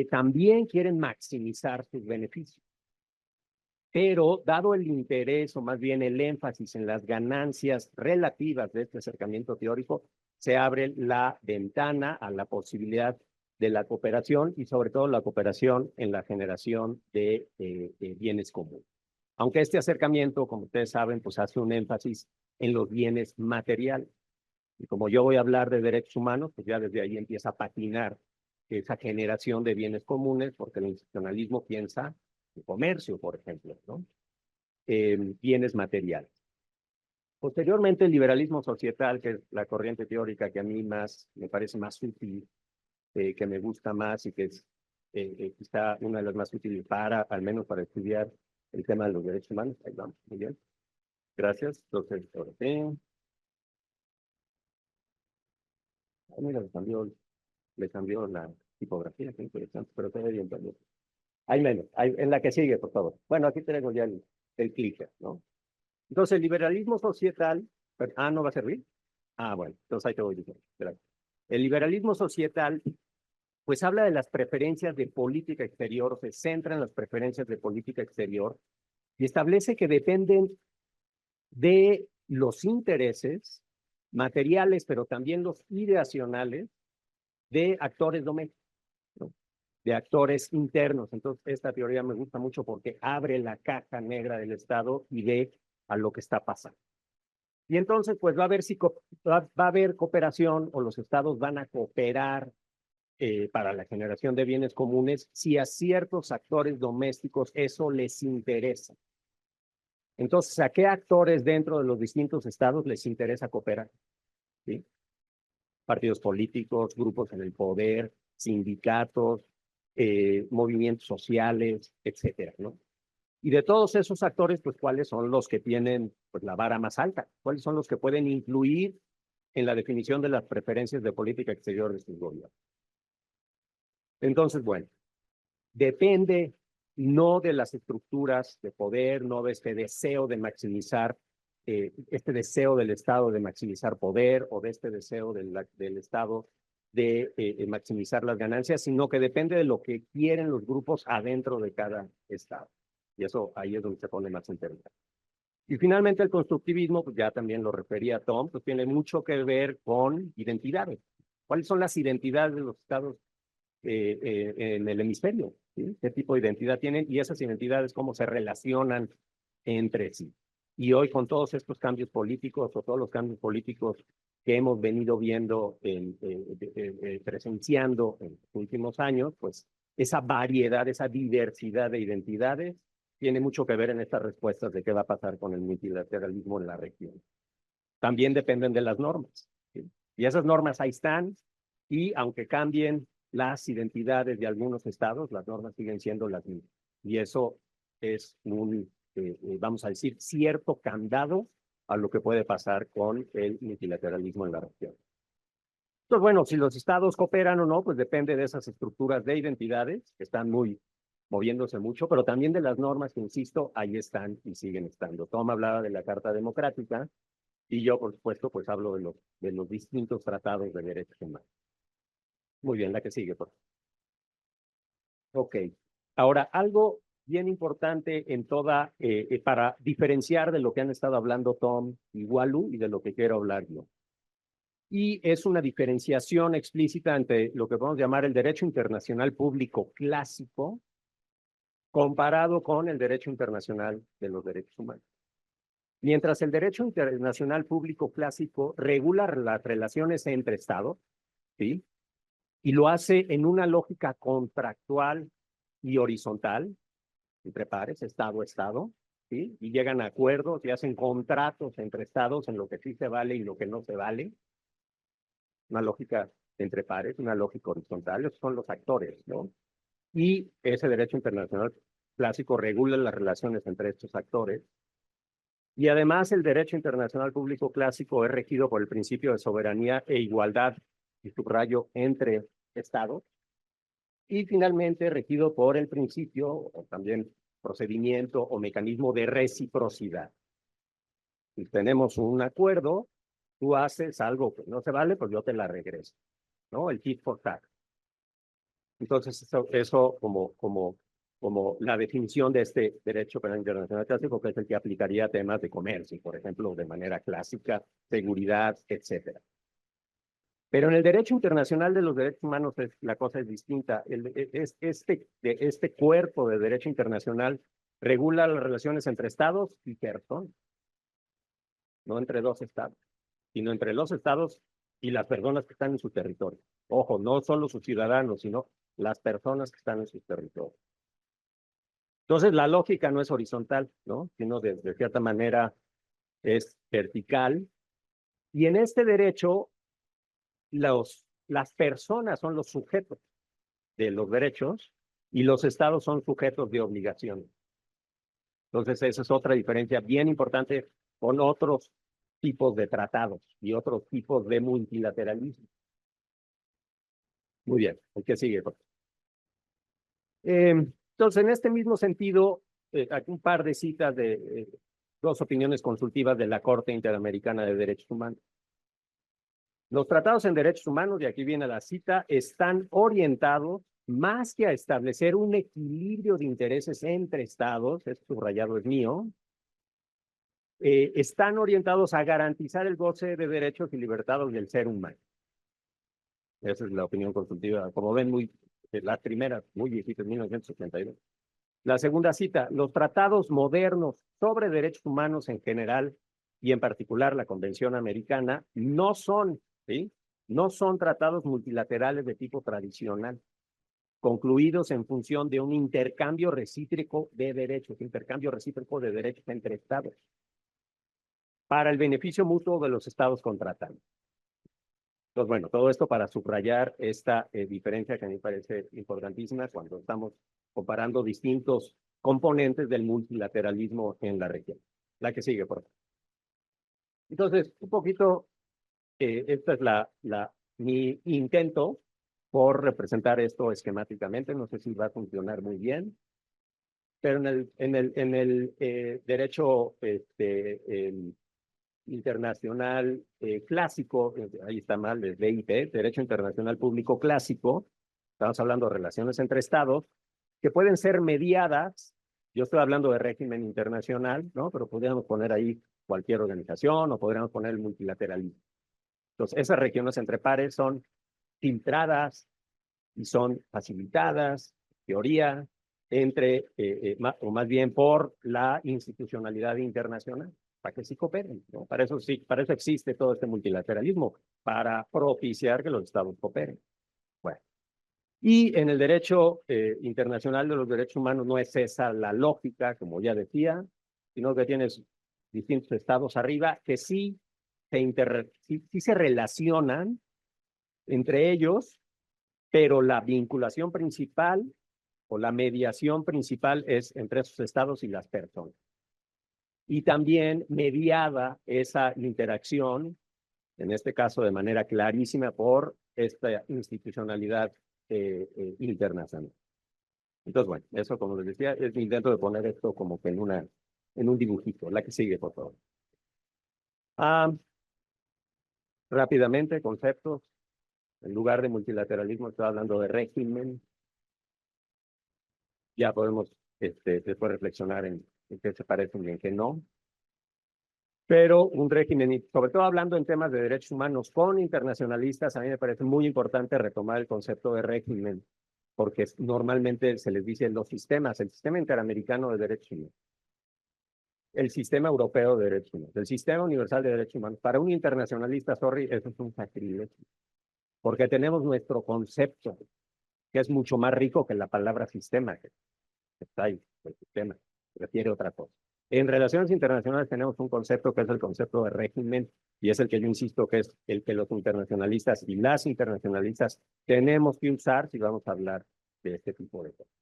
también quieren maximizar sus beneficios. Pero dado el interés, o más bien el énfasis en las ganancias relativas de este acercamiento teórico, se abre la ventana a la posibilidad de la cooperación y sobre todo la cooperación en la generación de bienes comunes. Aunque este acercamiento, como ustedes saben, pues hace un énfasis en los bienes materiales. Y como yo voy a hablar de derechos humanos, pues ya desde ahí empieza a patinar esa generación de bienes comunes, porque el institucionalismo piensa en comercio, por ejemplo, ¿no? Bienes materiales. Posteriormente, el liberalismo societal, que es la corriente teórica que a mí me parece más útil, que me gusta más y que es quizá una de las más útiles al menos para estudiar el tema de los derechos humanos. Ahí vamos, muy bien. Gracias. Entonces, ahora sí. Mira, le cambió la tipografía, qué interesante, pero está bien también. Hay menos, en la que sigue, por favor. Bueno, aquí tenemos ya el clicker, ¿no? Entonces, el liberalismo societal, ¿no va a servir? Bueno, entonces ahí te voy diciendo. El liberalismo societal, pues habla de las preferencias de política exterior, se centra en las preferencias de política exterior y establece que dependen de los intereses materiales, pero también los ideacionales de actores domésticos, ¿no? De actores internos. Entonces, esta teoría me gusta mucho porque abre la caja negra del Estado y ve a lo que está pasando. Y entonces, pues va a haber cooperación, o los estados van a cooperar para la generación de bienes comunes si a ciertos actores domésticos eso les interesa. Entonces, ¿a qué actores dentro de los distintos estados les interesa cooperar? ¿Sí? Partidos políticos, grupos en el poder, sindicatos, movimientos sociales, etcétera, ¿no? Y de todos esos actores, pues, ¿cuáles son los que tienen pues, la vara más alta? ¿Cuáles son los que pueden influir en la definición de las preferencias de política exterior de sus gobiernos? Entonces, bueno, depende no de las estructuras de poder, no de este deseo de maximizar, este deseo del Estado de maximizar poder, o de este deseo del Estado de maximizar las ganancias, sino que depende de lo que quieren los grupos adentro de cada Estado. Y eso ahí es donde se pone más interesante. Y finalmente el constructivismo, pues ya también lo refería Tom, pues tiene mucho que ver con identidades. ¿Cuáles son las identidades de los estados en el hemisferio? ¿Sí? ¿Qué tipo de identidad tienen? Y esas identidades, ¿cómo se relacionan entre sí? Y hoy con todos estos cambios políticos o todos los cambios políticos que hemos venido viendo, presenciando en los últimos años, pues esa variedad, esa diversidad de identidades tiene mucho que ver en estas respuestas de qué va a pasar con el multilateralismo en la región. También dependen de las normas, ¿sí? Y esas normas ahí están, y aunque cambien las identidades de algunos estados, las normas siguen siendo las mismas. Y eso es un, vamos a decir, cierto candado a lo que puede pasar con el multilateralismo en la región. Entonces, bueno, si los estados cooperan o no, pues depende de esas estructuras de identidades que están moviéndose mucho, pero también de las normas que, insisto, ahí están y siguen estando. Tom hablaba de la Carta Democrática y yo, por supuesto, pues hablo de los distintos tratados de derechos humanos. Muy bien, la que sigue, por favor. Ok. Ahora, algo bien importante en toda, para diferenciar de lo que han estado hablando Tom y Walu y de lo que quiero hablar yo. Y es una diferenciación explícita entre lo que podemos llamar el derecho internacional público clásico comparado con el derecho internacional de los derechos humanos. Mientras el derecho internacional público clásico regula las relaciones entre estados, ¿sí? Y lo hace en una lógica contractual y horizontal, entre pares, estado a estado, ¿sí? Y llegan a acuerdos y hacen contratos entre estados en lo que sí se vale y lo que no se vale. Una lógica entre pares, una lógica horizontal, esos son los actores, ¿no? Y ese derecho internacional clásico regula las relaciones entre estos actores. Y además el derecho internacional público clásico es regido por el principio de soberanía e igualdad, y subrayo, entre estados. Y finalmente regido por el principio, o también procedimiento o mecanismo de reciprocidad. Si tenemos un acuerdo, tú haces algo que no se vale, pues yo te la regreso, ¿no? El tit for tat. Entonces, eso como la definición de este derecho penal internacional clásico, que es el que aplicaría a temas de comercio, por ejemplo, de manera clásica, seguridad, etcétera. Pero en el derecho internacional de los derechos humanos la cosa es distinta. Este cuerpo de derecho internacional regula las relaciones entre estados y personas, no entre dos estados, sino entre los estados y las personas que están en su territorio. Ojo, no solo sus ciudadanos, sino las personas que están en su territorio. Entonces, la lógica no es horizontal, ¿no? Sino de cierta manera es vertical. Y en este derecho, las personas son los sujetos de los derechos y los estados son sujetos de obligaciones. Entonces, esa es otra diferencia bien importante con otros tipos de tratados y otros tipos de multilateralismo. Muy bien, el que sigue. Entonces, en este mismo sentido, aquí un par de citas de dos opiniones consultivas de la Corte Interamericana de Derechos Humanos. Los tratados en derechos humanos, y aquí viene la cita, están orientados más que a establecer un equilibrio de intereses entre estados, este subrayado es mío, están orientados a garantizar el goce de derechos y libertades del ser humano. Esa es la opinión consultiva, como ven, las primeras, muy viejitas, 1982. La segunda cita, los tratados modernos sobre derechos humanos en general y en particular la Convención Americana no son, ¿sí? No son tratados multilaterales de tipo tradicional, concluidos en función de un intercambio recíproco de derechos entre estados, para el beneficio mutuo de los estados contratantes. Entonces, bueno, todo esto para subrayar esta diferencia que a mí me parece importantísima cuando estamos comparando distintos componentes del multilateralismo en la región. La que sigue, por favor. Entonces, un poquito, esta es mi intento por representar esto esquemáticamente. No sé si va a funcionar muy bien, pero en el derecho internacional clásico, ahí está mal, es DIP, Derecho Internacional Público Clásico, estamos hablando de relaciones entre estados, que pueden ser mediadas, yo estoy hablando de régimen internacional, ¿no? Pero podríamos poner ahí cualquier organización o podríamos poner el multilateralismo. Entonces, esas regiones entre pares son filtradas y son facilitadas, teoría, o más bien por la institucionalidad internacional. para que sí cooperen, ¿no? Para eso sí, para eso existe todo este multilateralismo, para propiciar que los estados cooperen. Bueno, y en el derecho internacional de los derechos humanos no es esa la lógica, como ya decía, sino que tienes distintos estados arriba que sí sí se relacionan entre ellos, pero la vinculación principal o la mediación principal es entre esos estados y las personas. Y también mediada esa interacción, en este caso de manera clarísima, por esta institucionalidad internacional. Entonces, bueno, eso como les decía, es mi intento de poner esto como que en un dibujito. La que sigue, por favor. Rápidamente, conceptos. En lugar de multilateralismo, estoy hablando de régimen. Ya podemos después reflexionar en qué se parecen y en qué no. Pero un régimen, sobre todo hablando en temas de derechos humanos con internacionalistas, a mí me parece muy importante retomar el concepto de régimen, porque normalmente se les dice los sistemas, el sistema interamericano de derechos humanos, el sistema europeo de derechos humanos, el sistema universal de derechos humanos. Para un internacionalista, sorry, eso es un sacrilegio, porque tenemos nuestro concepto, que es mucho más rico que la palabra sistema, que está ahí, el sistema, refiere a otra cosa. En relaciones internacionales tenemos un concepto que es el concepto de régimen, y es el que yo insisto que es el que los internacionalistas y las internacionalistas tenemos que usar si vamos a hablar de este tipo de cosas.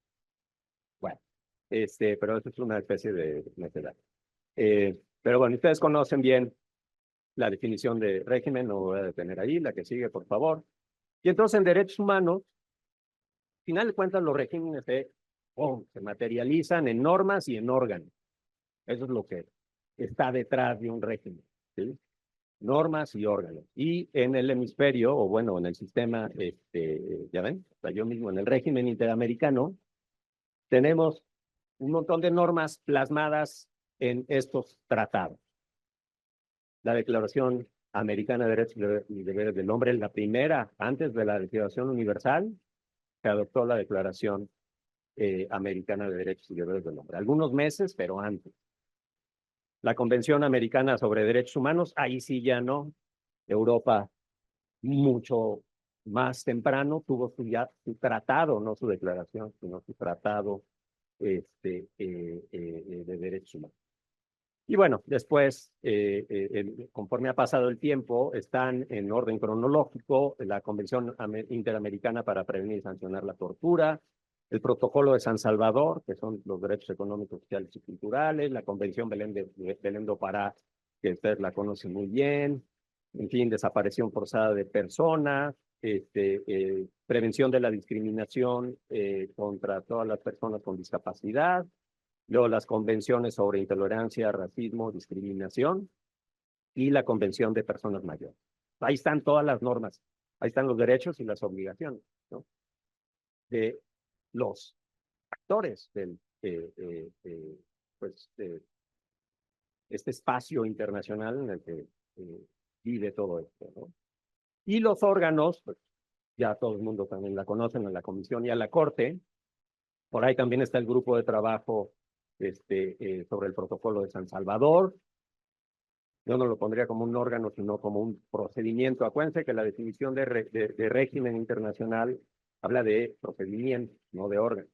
Bueno, pero eso es una especie de necedad. Pero bueno, ustedes conocen bien la definición de régimen, no voy a detener ahí, la que sigue, por favor. Y entonces en derechos humanos, al final de cuentas, los regímenes se materializan en normas y en órganos. Eso es lo que está detrás de un régimen, ¿sí? Normas y órganos. Y en el hemisferio, o bueno, en el sistema, ya ven, hasta yo mismo en el régimen interamericano, tenemos un montón de normas plasmadas en estos tratados. La Declaración Americana de Derechos y Deberes del Hombre, la primera, antes de la Declaración Universal, se adoptó la Declaración Americana de Derechos y Deberes del Hombre. Algunos meses, pero antes. La Convención Americana sobre Derechos Humanos, ahí sí ya no. Europa, mucho más temprano, tuvo su tratado, no su declaración, sino su tratado de derechos humanos. Y bueno, después, conforme ha pasado el tiempo, están en orden cronológico la Convención Interamericana para Prevenir y Sancionar la Tortura, el Protocolo de San Salvador, que son los derechos económicos, sociales y culturales, la Convención Belén do Pará, que ustedes la conocen muy bien, en fin, desaparición forzada de personas, prevención de la discriminación contra todas las personas con discapacidad, luego las convenciones sobre intolerancia, racismo, discriminación y la Convención de Personas Mayores. Ahí están todas las normas, ahí están los derechos y las obligaciones, ¿no? De los actores del este espacio internacional en el que vive todo esto, ¿no? Y los órganos, pues ya todo el mundo también la conocen, a la Comisión y a la Corte. Por ahí también está el grupo de trabajo sobre el Protocolo de San Salvador. Yo no lo pondría como un órgano, sino como un procedimiento. Acuérdense que la definición de régimen internacional habla de procedimiento, no de órgano.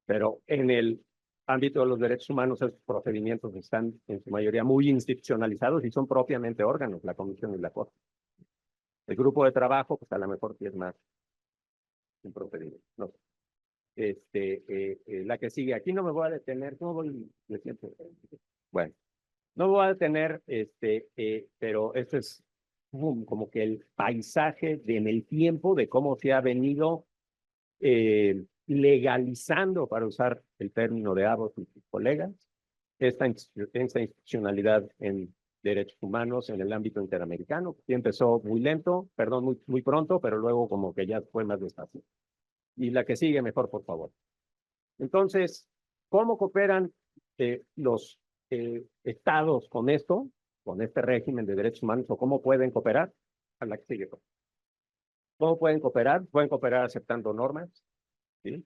Pero en el ámbito de los derechos humanos, esos procedimientos están en su mayoría muy institucionalizados y son propiamente órganos, la Comisión y la Corte. El grupo de trabajo, pues a lo mejor sí es más un procedimiento. No. La que sigue, aquí no me voy a detener, no voy, me siento. Bueno, no me voy a detener, pero esto es como que el paisaje en el tiempo de cómo se ha venido legalizando, para usar el término de Abbott y sus colegas, esta institucionalidad en derechos humanos en el ámbito interamericano, que empezó muy lento, perdón, muy pronto, pero luego como que ya fue más despacio. Y la que sigue mejor, por favor. Entonces, ¿cómo cooperan los estados con esto, con este régimen de derechos humanos, o cómo pueden cooperar? A la que sigue. ¿Cómo pueden cooperar? Pueden cooperar aceptando normas, ¿sí?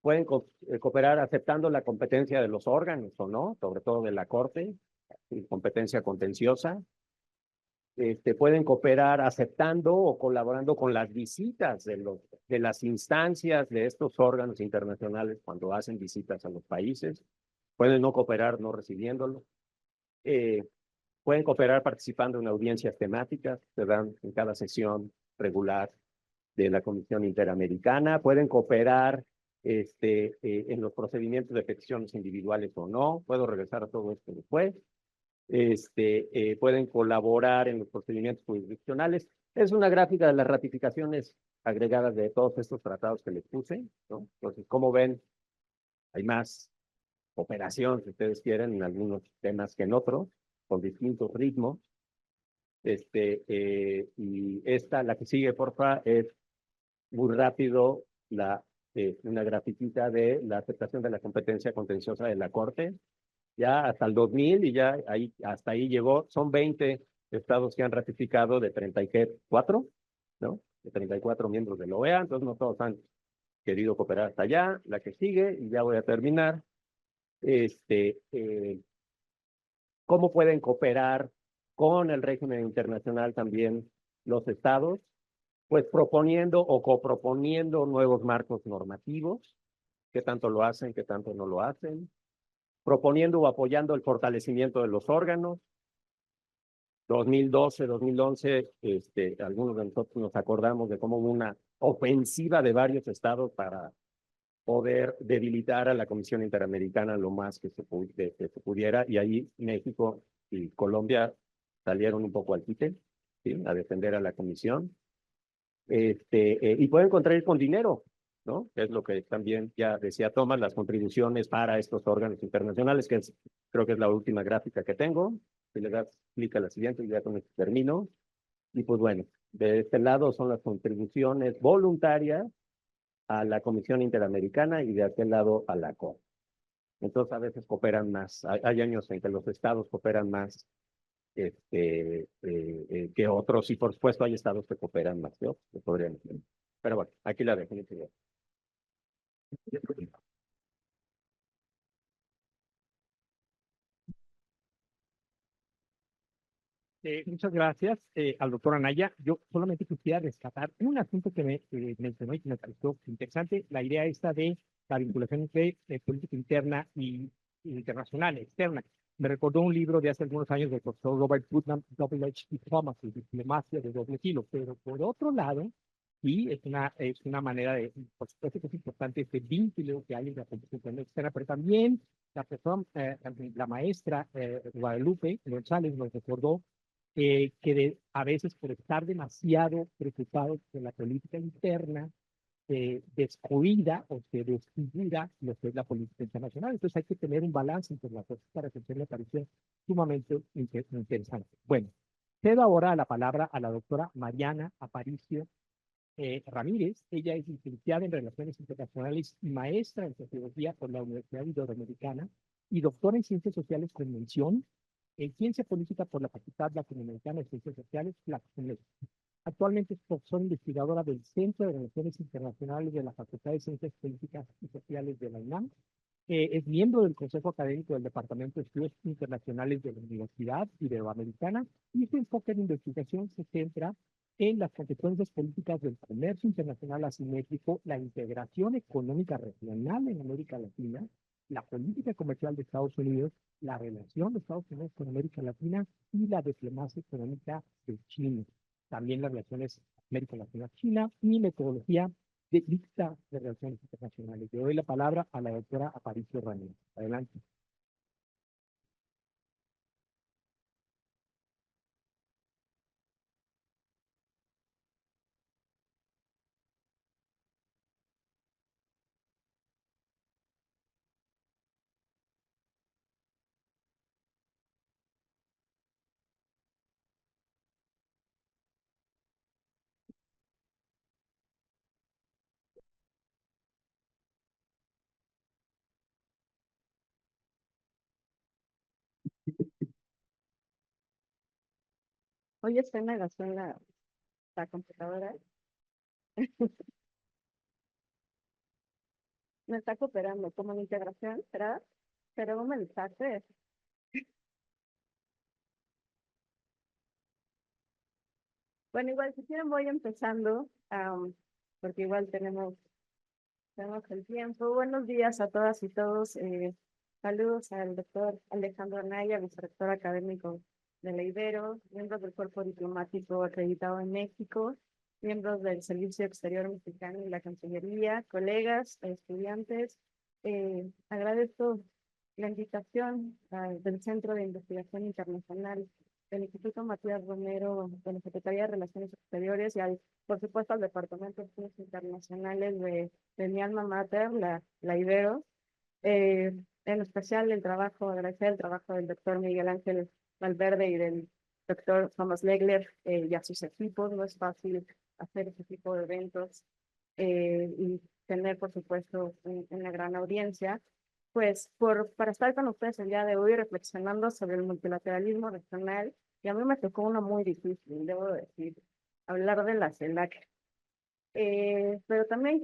pueden cooperar aceptando la competencia de los órganos o no, sobre todo de la Corte, competencia contenciosa. Pueden cooperar aceptando o colaborando con las visitas de las instancias de estos órganos internacionales cuando hacen visitas a los países. Pueden no cooperar no recibiéndolo. Pueden cooperar participando en audiencias temáticas, se dan en cada sesión regular de la Comisión Interamericana. Pueden cooperar en los procedimientos de peticiones individuales o no. Puedo regresar a todo esto después. Pueden colaborar en los procedimientos jurisdiccionales. Es una gráfica de las ratificaciones agregadas de todos estos tratados que les puse, ¿no? Entonces, como ven, hay más cooperación, si ustedes quieren, en algunos temas que en otros, con distintos ritmos. Y esta, la que sigue, porfa, es muy rápido una grafiquita de la aceptación de la competencia contenciosa de la Corte. Ya hasta el 2000 y ya hasta ahí llegó. Son 20 estados que han ratificado de 34, ¿no? De 34 miembros de la OEA, entonces no todos han querido cooperar hasta allá. La que sigue, y ya voy a terminar, ¿cómo pueden cooperar con el régimen internacional también los estados? Pues proponiendo o coproponiendo nuevos marcos normativos, qué tanto lo hacen, qué tanto no lo hacen, proponiendo o apoyando el fortalecimiento de los órganos. 2012, 2011, algunos de nosotros nos acordamos de cómo hubo una ofensiva de varios estados para poder debilitar a la Comisión Interamericana lo más que se pudiera, y ahí México y Colombia salieron un poco al quite, ¿sí? A defender a la Comisión. Y pueden contraer con dinero, ¿no? Es lo que también ya decía Tomás, las contribuciones para estos órganos internacionales, que creo que es la última gráfica que tengo. Si le das clic a la siguiente, y ya con esto termino. Y pues bueno, de este lado son las contribuciones voluntarias a la Comisión Interamericana y de aquel lado a la COP. Entonces a veces cooperan más. Hay años en que los estados cooperan más que otros, y por supuesto hay estados que cooperan más que otros, que podrían decir. Pero bueno, aquí la dejo. Muchas gracias al doctor Anaya. Yo solamente quisiera rescatar un asunto que mencionó y que me pareció interesante, la idea esta de la vinculación entre política interna y internacional, externa. Me recordó un libro de hace algunos años del profesor Robert Putnam, W.H. Diplomacy, diplomacia de doble filo. Pero por otro lado, y es una manera de, por supuesto que es importante este vínculo que hay entre la política interna y externa, pero también la persona, la maestra Guadalupe González nos recordó a veces por estar demasiado preocupados por la política interna, descuida o se desfigura lo que es la política internacional. Entonces hay que tener un balance entre las cosas para que me pareció sumamente interesante. Bueno, cedo ahora la palabra a la doctora Mariana Aparicio Ramírez. Ella es licenciada en Relaciones Internacionales y maestra en Sociología por la Universidad Iberoamericana y doctora en Ciencias Sociales con mención en Ciencia Política por la Facultad Latinoamericana de Ciencias Sociales, FLACUNED. Actualmente es profesora investigadora del Centro de Relaciones Internacionales de la Facultad de Ciencias Políticas y Sociales de la UNAM. Es miembro del Consejo Académico del Departamento de Estudios Internacionales de la Universidad Iberoamericana, y su enfoque de investigación se centra en las consecuencias políticas del comercio internacional asimétrico, la integración económica regional en América Latina, la política comercial de Estados Unidos, la relación de Estados Unidos con América Latina y la diplomacia económica de China. También las relaciones América Latina-China y metodología de dicta de relaciones internacionales. Le doy la palabra a la doctora Aparicio Ramírez. Adelante. Oye, suena la computadora. me está cooperando como en integración, ¿verdad? Pero un mensaje. Bueno, igual si quieren voy empezando, porque igual tenemos el tiempo. Buenos días a todas y todos. Saludos al doctor Alejandro Anaya, vicerrector académico de la Ibero, miembros del Cuerpo Diplomático acreditado en México, miembros del Servicio Exterior Mexicano y la Cancillería, colegas, estudiantes. Agradezco la invitación del Centro de Investigación Internacional del Instituto Matías Romero de la Secretaría de Relaciones Exteriores y por supuesto al Departamento de Estudios Internacionales de mi alma mater, la Ibero. En especial agradecer el trabajo del doctor Miguel Ángel Valverde y del doctor Thomas Legler y a sus equipos. No es fácil hacer ese tipo de eventos y tener, por supuesto, una gran audiencia. Pues para estar con ustedes el día de hoy reflexionando sobre el multilateralismo regional, y a mí me tocó uno muy difícil, debo decir, hablar de la CELAC. Pero también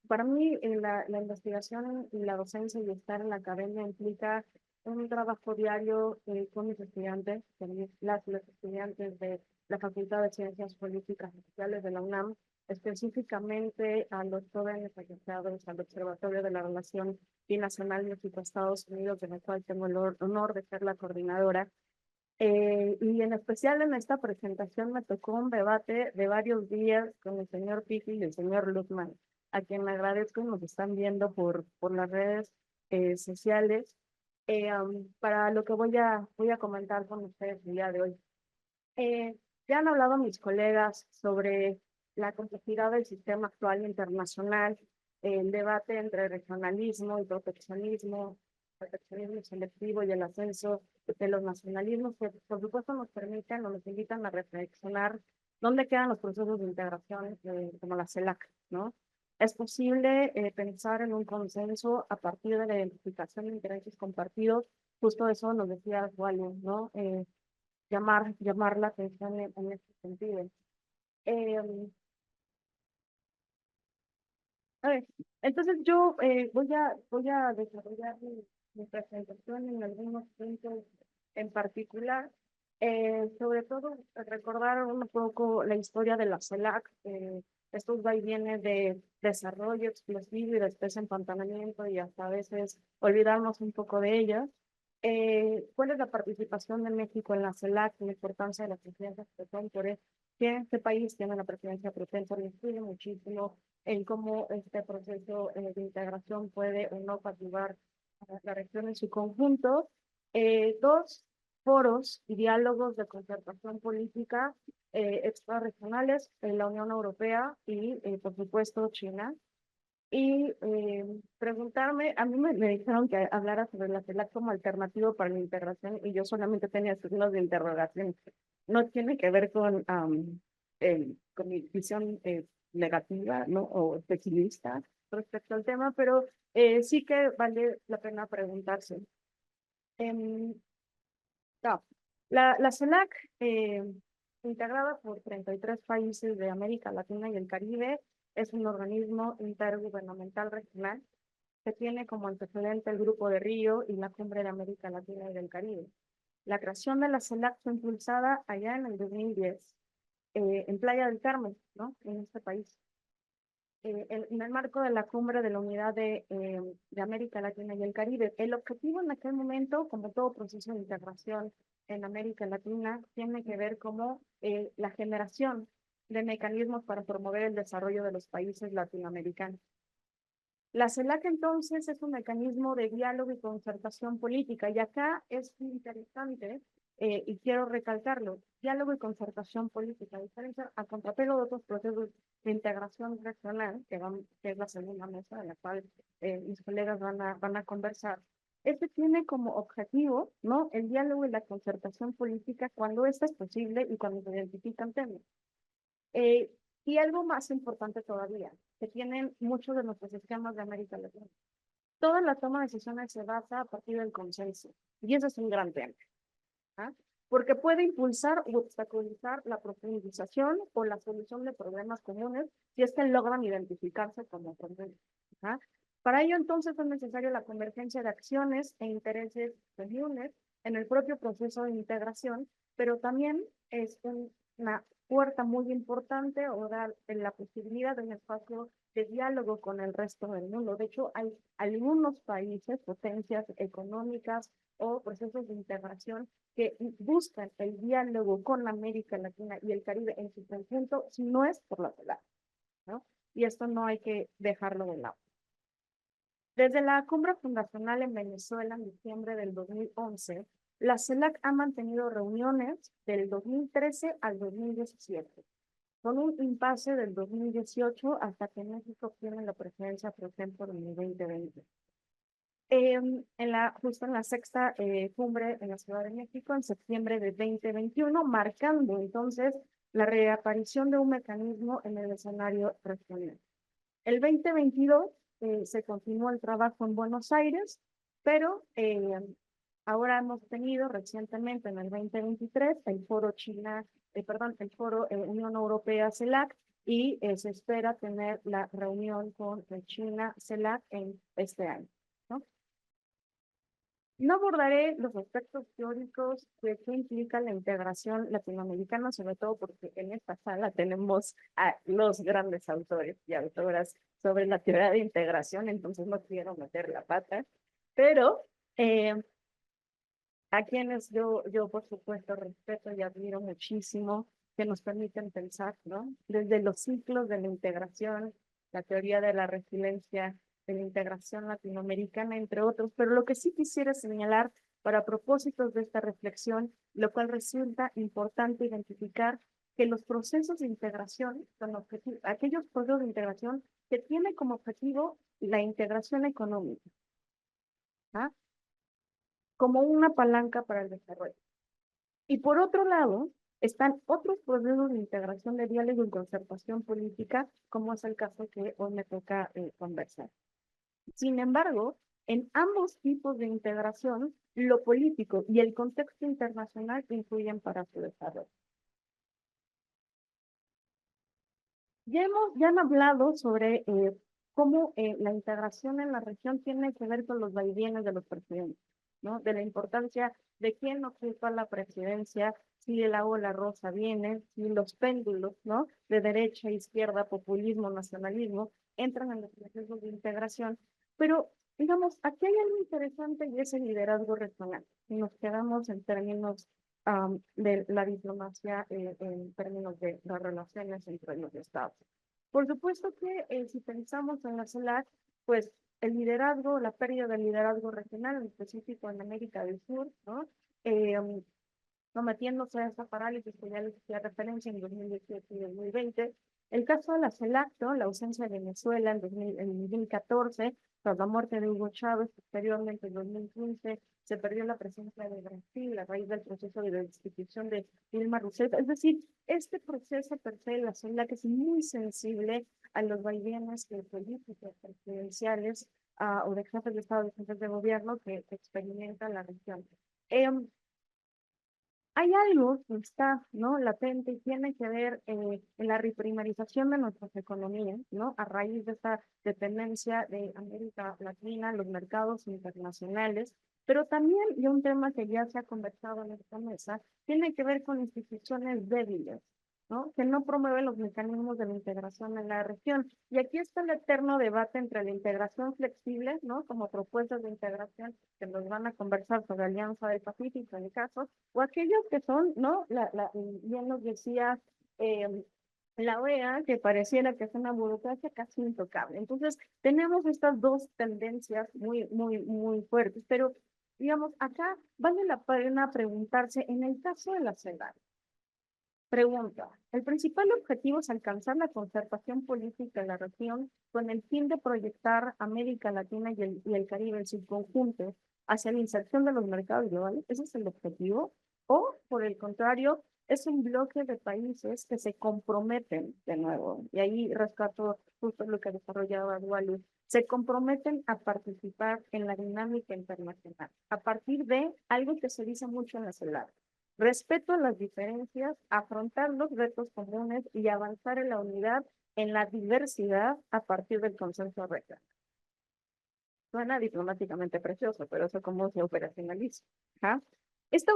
para mí la investigación y la docencia y estar en la academia implica un trabajo diario con mis estudiantes, con los estudiantes de la Facultad de Ciencias Políticas y Sociales de la UNAM, específicamente a los jóvenes asociados al Observatorio de la Relación Binacional México-Estados Unidos, de la cual tengo el honor de ser la coordinadora. Y en especial en esta presentación me tocó un debate de varios días con el señor Pifi y el señor Luckman, a quien me agradezco y nos están viendo por las redes sociales, para lo que voy a comentar con ustedes el día de hoy. Ya han hablado mis colegas sobre la complejidad del sistema actual internacional, el debate entre regionalismo y proteccionismo selectivo y el ascenso de los nacionalismos, que por supuesto nos permiten o nos invitan a reflexionar dónde quedan los procesos de integración como la CELAC, ¿no? Es posible pensar en un consenso a partir de la identificación de intereses compartidos, justo eso nos decía Wally, ¿no? Llamar la atención en este sentido. A ver, entonces yo voy a desarrollar mi presentación en algunos puntos en particular, sobre todo recordar un poco la historia de la CELAC, estos vaivienes de desarrollo explosivo y después empantanamiento y hasta a veces olvidarnos un poco de ellas. ¿Cuál es la participación de México en la CELAC? La importancia de la presidencia por que este país tiene la presidencia presente, le influye muchísimo en cómo este proceso de integración puede o no particular a la región en su conjunto. Dos foros y diálogos de concertación política extrarregionales en la Unión Europea y, por supuesto, China. Y preguntarme, a mí me dijeron que hablara sobre la CELAC como alternativo para la integración y yo solamente tenía signos de interrogación. No tiene que ver con mi visión negativa, ¿no? O pesimista respecto al tema, pero sí que vale la pena preguntarse. No, la CELAC, integrada por 33 países de América Latina y el Caribe, es un organismo intergubernamental regional que tiene como antecedente el Grupo de Río y la Cumbre de América Latina y del Caribe. La creación de la CELAC fue impulsada allá en el 2010, en Playa del Carmen, ¿no? En este país. En el marco de la Cumbre de la Unidad de América Latina y el Caribe. El objetivo en aquel momento, como todo proceso de integración en América Latina, tiene que ver como la generación de mecanismos para promover el desarrollo de los países latinoamericanos. La CELAC entonces es un mecanismo de diálogo y concertación política, y acá es interesante, y quiero recalcarlo, diálogo y concertación política, diferencia a contrapelo de otros procesos de integración regional, que es la segunda mesa de la cual mis colegas van a conversar. Este tiene como objetivo, ¿no?, el diálogo y la concertación política cuando esto es posible y cuando se identifican temas. Y algo más importante todavía, que tienen muchos de nuestros esquemas de América Latina. Toda la toma de decisiones se basa a partir del consenso, y eso es un gran tema, ¿ah? Porque puede impulsar o obstaculizar la profundización o la solución de problemas comunes si es que logran identificarse como problemas, ¿ah? Para ello, entonces, es necesaria la convergencia de acciones e intereses comunes en el propio proceso de integración, pero también es una puerta muy importante o dar la posibilidad de un espacio de diálogo con el resto del mundo. De hecho, hay algunos países, potencias económicas o procesos de integración que buscan el diálogo con América Latina y el Caribe en su conjunto, si no es por la CELAC, ¿no? Y esto no hay que dejarlo de lado. Desde la cumbre fundacional en Venezuela en diciembre del 2011, la CELAC ha mantenido reuniones del 2013 al 2017, con un impasse del 2018 hasta que México obtiene la presidencia por ejemplo en el 2020. Justo en la sexta cumbre en la Ciudad de México en septiembre de 2021, marcando entonces la reaparición de un mecanismo en el escenario regional. El 2022 se continuó el trabajo en Buenos Aires, pero ahora hemos tenido recientemente en el 2023 el foro el foro Unión Europea CELAC y se espera tener la reunión con China CELAC en este año, ¿no? No abordaré los aspectos teóricos que implica la integración latinoamericana, sobre todo porque en esta sala tenemos a los grandes autores y autoras sobre la teoría de integración, entonces no quiero meter la pata, pero a quienes yo por supuesto respeto y admiro muchísimo, que nos permiten pensar, ¿no? Desde los ciclos de la integración, la teoría de la resiliencia, de la integración latinoamericana, entre otros, pero lo que sí quisiera señalar para propósitos de esta reflexión, lo cual resulta importante identificar que los procesos de integración son aquellos procesos de integración que tienen como objetivo la integración económica, ¿ah? Como una palanca para el desarrollo. Y por otro lado, están otros procesos de integración de diálogo y concertación política, como es el caso que hoy me toca conversar. Sin embargo, en ambos tipos de integración, lo político y el contexto internacional influyen para su desarrollo. Ya han hablado sobre cómo la integración en la región tiene que ver con los vaivienes de los presidentes, ¿no? De la importancia de quién ocupa la presidencia, si el agua o la rosa viene, si los péndulos, ¿no? De derecha, izquierda, populismo, nacionalismo, entran en los procesos de integración. Pero, digamos, aquí hay algo interesante y es el liderazgo regional. Si nos quedamos en términos de la diplomacia en términos de las relaciones entre los estados. Por supuesto que si pensamos en la CELAC, pues el liderazgo, la pérdida del liderazgo regional, en específico en América del Sur, ¿no? Sometiéndose a esta parálisis que ya les hacía referencia en 2018 y 2020. El caso de la CELAC, ¿no? La ausencia de Venezuela en 2014, tras la muerte de Hugo Chávez, posteriormente en 2015, se perdió la presencia de Brasil a raíz del proceso de destitución de Dilma Rousseff. Es decir, este proceso per se, la CELAC es muy sensible a los vaivenes políticos, presidenciales o de jefes de Estado, de jefes de gobierno que experimenta la región. Hay algo que está, ¿no? Latente y tiene que ver en la reprimarización de nuestras economías, ¿no? A raíz de esta dependencia de América Latina, los mercados internacionales, pero también, y un tema que ya se ha conversado en esta mesa, tiene que ver con instituciones débiles, ¿no? Que no promueven los mecanismos de la integración en la región. Y aquí está el eterno debate entre la integración flexible, ¿no? Como propuestas de integración que nos van a conversar sobre Alianza del Pacífico en el caso, o aquellos que son, ¿no? Bien nos decía la OEA, que pareciera que es una burocracia casi intocable. Entonces, tenemos estas dos tendencias muy fuertes, pero digamos, acá vale la pena preguntarse, en el caso de la CELAC, pregunta, el principal objetivo es alcanzar la concertación política en la región con el fin de proyectar América Latina y el Caribe en su conjunto hacia la inserción de los mercados globales. ¿Ese es el objetivo? O, por el contrario, es un bloque de países que se comprometen de nuevo, y ahí rescato justo lo que desarrollaba Wally, se comprometen a participar en la dinámica internacional, a partir de algo que se dice mucho en la CELAC: respeto a las diferencias, afrontar los retos comunes y avanzar en la unidad, en la diversidad a partir del consenso regional. Suena diplomáticamente precioso, pero eso cómo se operacionaliza. ¿Ah? Esta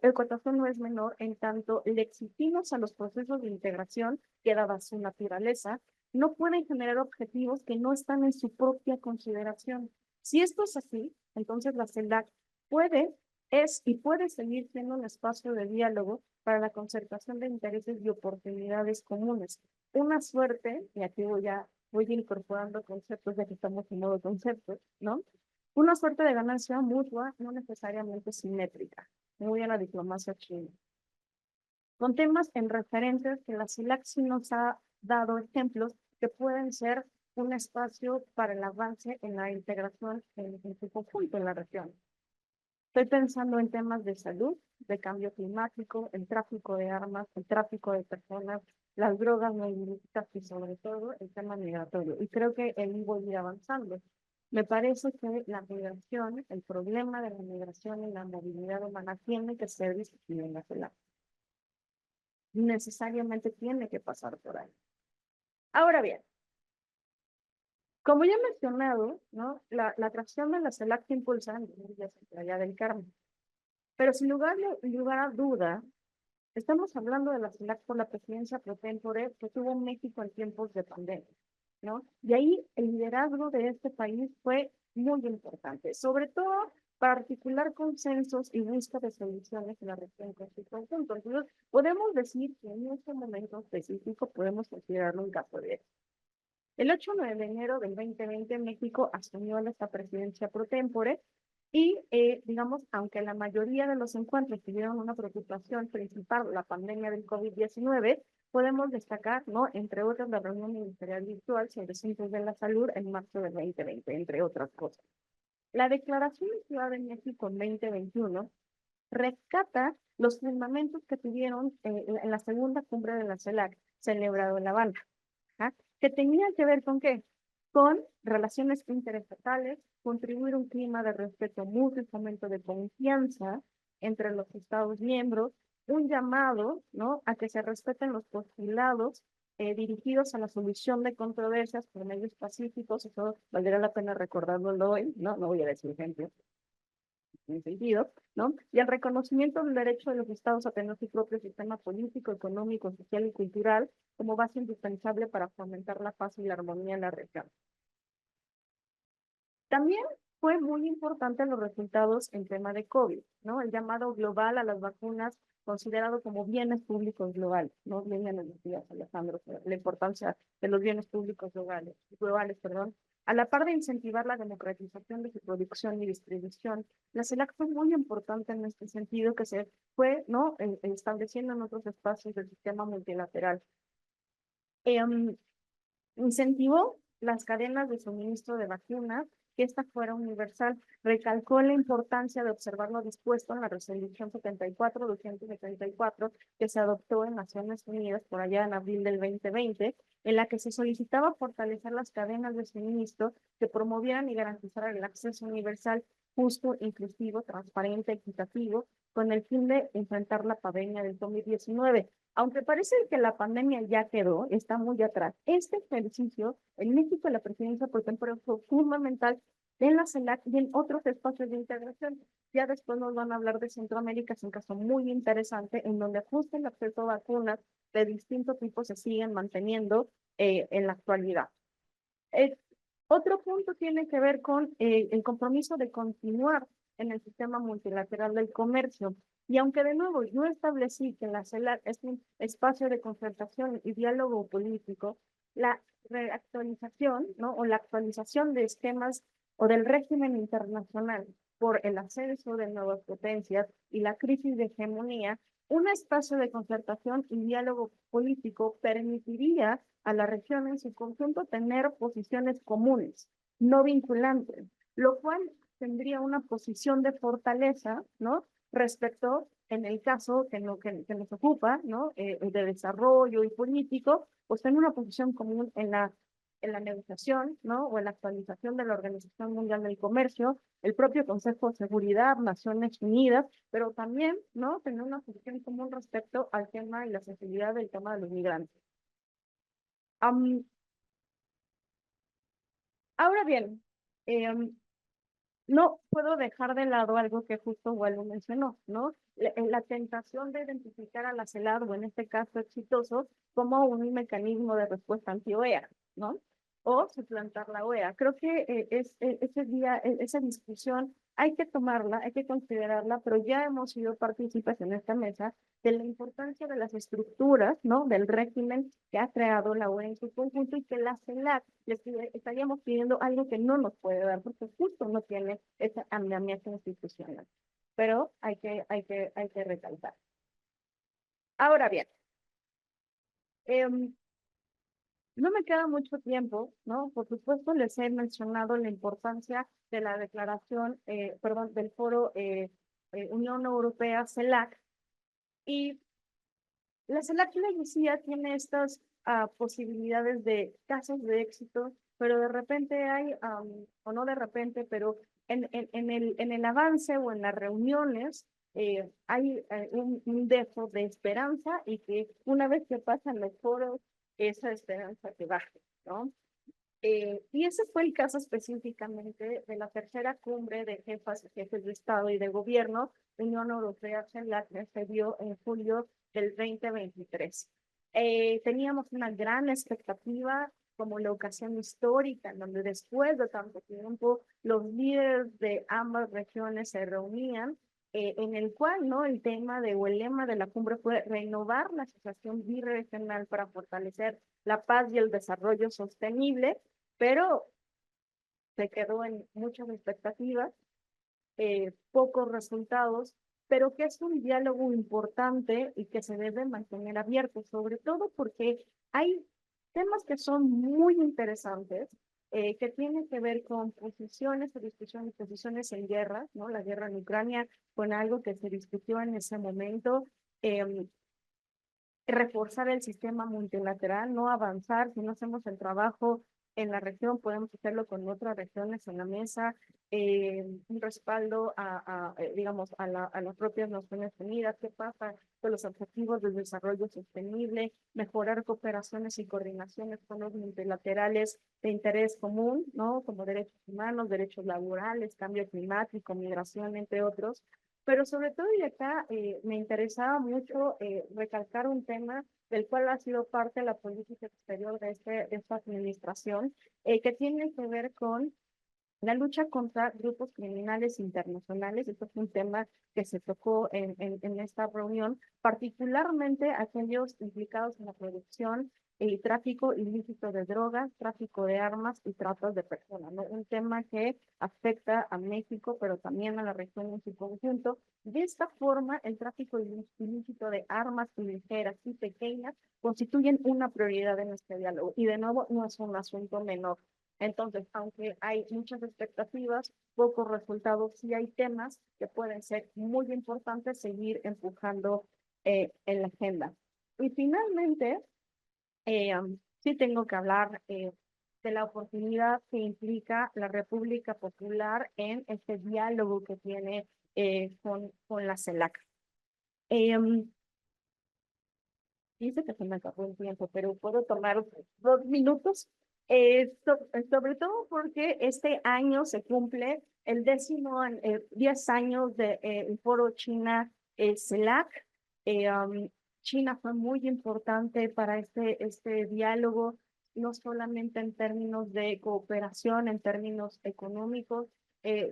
ecuación no es menor en tanto le exigimos a los procesos de integración que dada su naturaleza, no pueden generar objetivos que no están en su propia consideración. Si esto es así, entonces la CELAC es y puede seguir siendo un espacio de diálogo para la concertación de intereses y oportunidades comunes. Una suerte, y aquí voy incorporando conceptos ya que estamos en modo conceptos, ¿no? Una suerte de ganancia mutua, no necesariamente simétrica, muy a la diplomacia china. Con temas en referentes que la CELAC sí nos ha dado ejemplos que pueden ser un espacio para el avance en la integración en su conjunto en la región. Estoy pensando en temas de salud, de cambio climático, el tráfico de armas, el tráfico de personas, las drogas no ilícitas y sobre todo el tema migratorio. Y creo que él va a ir avanzando. Me parece que la migración, el problema de la migración y la movilidad humana tiene que ser discutido en la CELAC. Necesariamente tiene que pasar por ahí. Ahora bien, como ya he mencionado, ¿no? La atracción de la CELAC se impulsa en Playa del Carmen. Pero sin lugar a duda, estamos hablando de la CELAC por la presidencia pro tempore que tuvo México en tiempos de pandemia, ¿no? Y ahí el liderazgo de este país fue muy importante, sobre todo para articular consensos y busca de soluciones en la región con su conjunto. Entonces, podemos decir que en este momento específico podemos considerarlo un caso de eso. El 8 de enero del 2020, México asumió esta presidencia pro tempore y, digamos, aunque la mayoría de los encuentros tuvieron una preocupación principal, la pandemia del COVID-19, podemos destacar, ¿no? Entre otras, la reunión ministerial virtual sobre ciencias de la salud en marzo del 2020, entre otras cosas. La Declaración de Ciudad de México en 2021 rescata los fundamentos que tuvieron en la segunda cumbre de la CELAC, celebrado en La Habana, ¿ah? Que tenía que ver con qué? Con relaciones interestatales, contribuir a un clima de respeto mutuo y fomento de confianza entre los Estados miembros, un llamado, ¿no? A que se respeten los postulados dirigidos a la solución de controversias por medios pacíficos. Eso valdría la pena recordarlo hoy, ¿no? No voy a decir ejemplos en sentido, ¿no? Y el reconocimiento del derecho de los estados a tener su propio sistema político, económico, social y cultural como base indispensable para fomentar la paz y la armonía en la región. También fue muy importante los resultados en tema de COVID, ¿no? El llamado global a las vacunas considerado como bienes públicos globales, ¿no? Bien nos decías, Alejandro, la importancia de los bienes públicos globales, perdón. A la par de incentivar la democratización de su producción y distribución, la CELAC fue muy importante en este sentido que se fue, ¿no? Estableciendo en otros espacios del sistema multilateral. Incentivó las cadenas de suministro de vacunas, que esta fuera universal. Recalcó la importancia de observar lo dispuesto en la resolución 74-274 que se adoptó en Naciones Unidas por allá en abril del 2020, en la que se solicitaba fortalecer las cadenas de suministro que promovieran y garantizaran el acceso universal, justo, inclusivo, transparente, equitativo, con el fin de enfrentar la pandemia del COVID-19. Aunque parece que la pandemia ya quedó, está muy atrás, este ejercicio en México, la presidencia por ejemplo, fue fundamental en la CELAC y en otros espacios de integración. Ya después nos van a hablar de Centroamérica, es un caso muy interesante en donde justo el acceso a vacunas de distintos tipos se siguen manteniendo en la actualidad. Otro punto tiene que ver con el compromiso de continuar en el sistema multilateral del comercio. Y aunque de nuevo yo establecí que la CELAC es un espacio de concertación y diálogo político, la reactualización, ¿no? O la actualización de esquemas o del régimen internacional por el ascenso de nuevas potencias y la crisis de hegemonía, un espacio de concertación y diálogo político permitiría a la región en su conjunto tener posiciones comunes, no vinculantes, lo cual tendría una posición de fortaleza, ¿no? Respecto, en el caso que nos ocupa, ¿no? De desarrollo y político, pues tener una posición común en la negociación, ¿no? O en la actualización de la Organización Mundial del Comercio, el propio Consejo de Seguridad, Naciones Unidas, pero también, ¿no? Tener una posición común respecto al tema y la sensibilidad del tema de los migrantes. Ahora bien, no puedo dejar de lado algo que justo Waldo mencionó, ¿no? La tentación de identificar a la CELAC, o en este caso exitoso, como un mecanismo de respuesta anti-OEA, ¿no? O suplantar la OEA. Creo que ese día, esa discusión hay que tomarla, hay que considerarla, pero ya hemos sido partícipes en esta mesa de la importancia de las estructuras, ¿no? Del régimen que ha creado la OEA en su conjunto y que la CELAC estaríamos pidiendo algo que no nos puede dar porque justo no tiene ese andamiaje institucional. Pero hay que recalcar. Ahora bien, no me queda mucho tiempo, ¿no? Por supuesto, les he mencionado la importancia de la declaración, perdón, del foro Unión Europea CELAC. Y la CELAC, le decía, tiene estas posibilidades de casos de éxito, pero de repente hay, o no de repente, pero en el avance o en las reuniones hay un dejo de esperanza y que una vez que pasan los foros, esa esperanza se baja, ¿no? Y ese fue el caso específicamente de la tercera cumbre de jefas y jefes de Estado y de Gobierno de Unión Europea, que se dio en julio del 2023. Teníamos una gran expectativa como la ocasión histórica, en donde después de tanto tiempo los líderes de ambas regiones se reunían, en el cual, ¿no? El tema o el lema de la cumbre fue renovar la asociación birregional para fortalecer la paz y el desarrollo sostenible, pero se quedó en muchas expectativas, pocos resultados, pero que es un diálogo importante y que se debe mantener abierto, sobre todo porque hay temas que son muy interesantes, que tienen que ver con posiciones, posiciones en guerra, ¿no? La guerra en Ucrania fue algo que se discutió en ese momento, reforzar el sistema multilateral, no avanzar. Si no hacemos el trabajo en la región, podemos hacerlo con otras regiones en la mesa, un respaldo digamos, a las propias Naciones Unidas. ¿Qué pasa con los objetivos de desarrollo sostenible? Mejorar cooperaciones y coordinaciones con los multilaterales de interés común, ¿no? Como derechos humanos, derechos laborales, cambio climático, migración, entre otros. Pero sobre todo, y acá me interesaba mucho recalcar un tema del cual ha sido parte de la política exterior de esta administración, que tiene que ver con la lucha contra grupos criminales internacionales. Esto es un tema que se tocó en esta reunión, particularmente aquellos implicados en la producción y tráfico ilícito de drogas, tráfico de armas y trata de personas, ¿no? Un tema que afecta a México, pero también a la región en su conjunto. De esta forma, el tráfico ilícito de armas ligeras y pequeñas constituyen una prioridad en este diálogo. Y de nuevo, no es un asunto menor. Entonces, aunque hay muchas expectativas, pocos resultados, sí hay temas que pueden ser muy importantes seguir empujando en la agenda. Y finalmente, sí tengo que hablar de la oportunidad que implica la República Popular en este diálogo que tiene con la CELAC. Dice que se me acabó el tiempo, pero puedo tomar 2 minutos. Sobre todo porque este año se cumple el 10 años del foro China CELAC. China fue muy importante para este diálogo, no solamente en términos de cooperación, en términos económicos,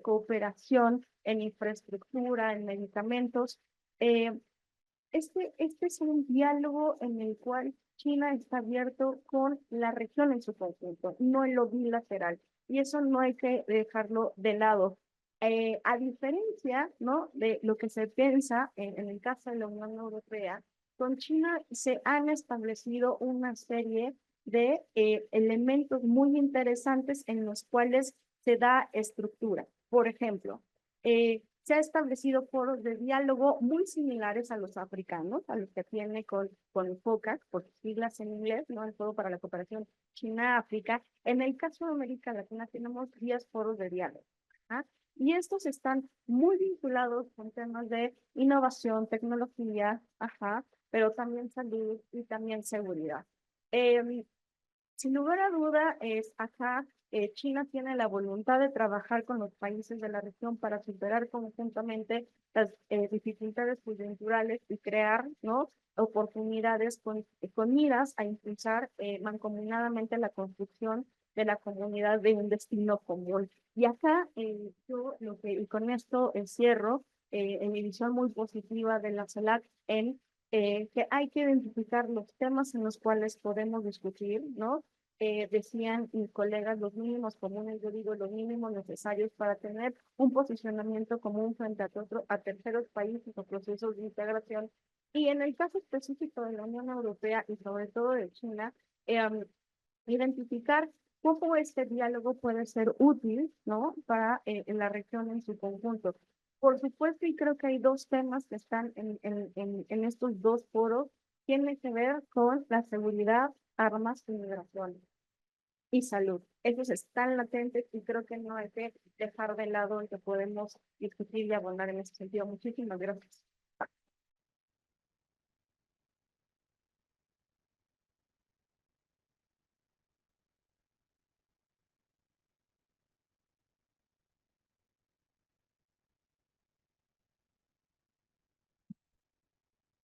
cooperación en infraestructura, en medicamentos. Este es un diálogo en el cual China está abierto con la región en su conjunto, no en lo bilateral. Y eso no hay que dejarlo de lado. A diferencia, ¿no?, de lo que se piensa en el caso de la Unión Europea, con China se han establecido una serie de elementos muy interesantes en los cuales se da estructura. Por ejemplo, se ha establecido foros de diálogo muy similares a los africanos, a los que tiene con FOCAC, por sus siglas en inglés, ¿no? El Foro para la Cooperación China-África. En el caso de América Latina tenemos 10 foros de diálogo. ¿Ah? Y estos están muy vinculados con temas de innovación, tecnología, pero también salud y también seguridad. Sin lugar a duda, acá China tiene la voluntad de trabajar con los países de la región para superar conjuntamente las dificultades coyunturales y crear, ¿no?, oportunidades con miras a impulsar mancomunadamente la construcción de la comunidad de un destino común. Y acá y con esto cierro en mi visión muy positiva de la CELAC que hay que identificar los temas en los cuales podemos discutir, ¿no? Decían mis colegas, los mínimos comunes, yo digo los mínimos necesarios para tener un posicionamiento común frente a terceros países o procesos de integración. Y en el caso específico de la Unión Europea y sobre todo de China, identificar cómo este diálogo puede ser útil, ¿no?, para en la región en su conjunto. Por supuesto, y creo que hay dos temas que están en estos dos foros, tiene que ver con la seguridad, armas y migración y salud. Esos están latentes y creo que no hay que dejar de lado y que podemos discutir y abordar en ese sentido. Muchísimas gracias.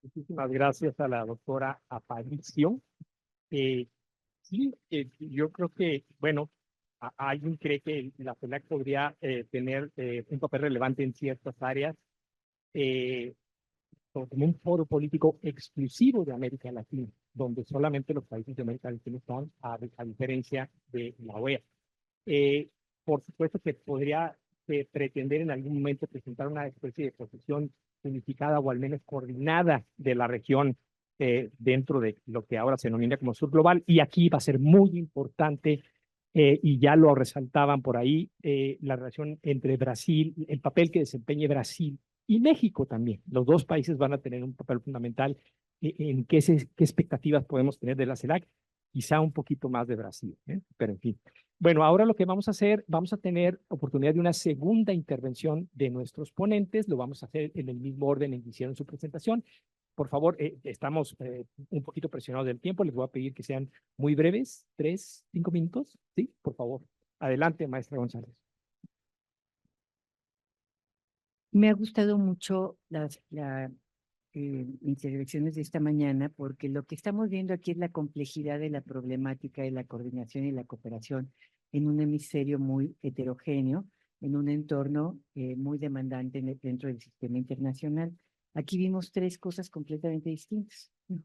Muchísimas gracias a la doctora Aparicio. Sí, yo creo que, bueno, alguien cree que la CELAC podría tener un papel relevante en ciertas áreas, como un foro político exclusivo de América Latina, donde solamente los países de América Latina están, a diferencia de la OEA. Por supuesto que podría pretender en algún momento presentar una especie de posición unificada o al menos coordinada de la región dentro de lo que ahora se denomina como Sur Global. Y aquí va a ser muy importante, y ya lo resaltaban por ahí, la relación entre Brasil, el papel que desempeñe Brasil y México también. Los dos países van a tener un papel fundamental en qué expectativas podemos tener de la CELAC, quizá un poquito más de Brasil, pero en fin. Bueno, ahora lo que vamos a hacer, vamos a tener oportunidad de una segunda intervención de nuestros ponentes. Lo vamos a hacer en el mismo orden en que hicieron su presentación. Por favor, estamos un poquito presionados del tiempo. Les voy a pedir que sean muy breves, 3, 5 minutos. Sí, por favor. Adelante, maestra González. Me ha gustado mucho las intervenciones de esta mañana porque lo que estamos viendo aquí es la complejidad de la problemática de la coordinación y la cooperación en un hemisferio muy heterogéneo, en un entorno muy demandante dentro del sistema internacional. Aquí vimos tres cosas completamente distintas, ¿no?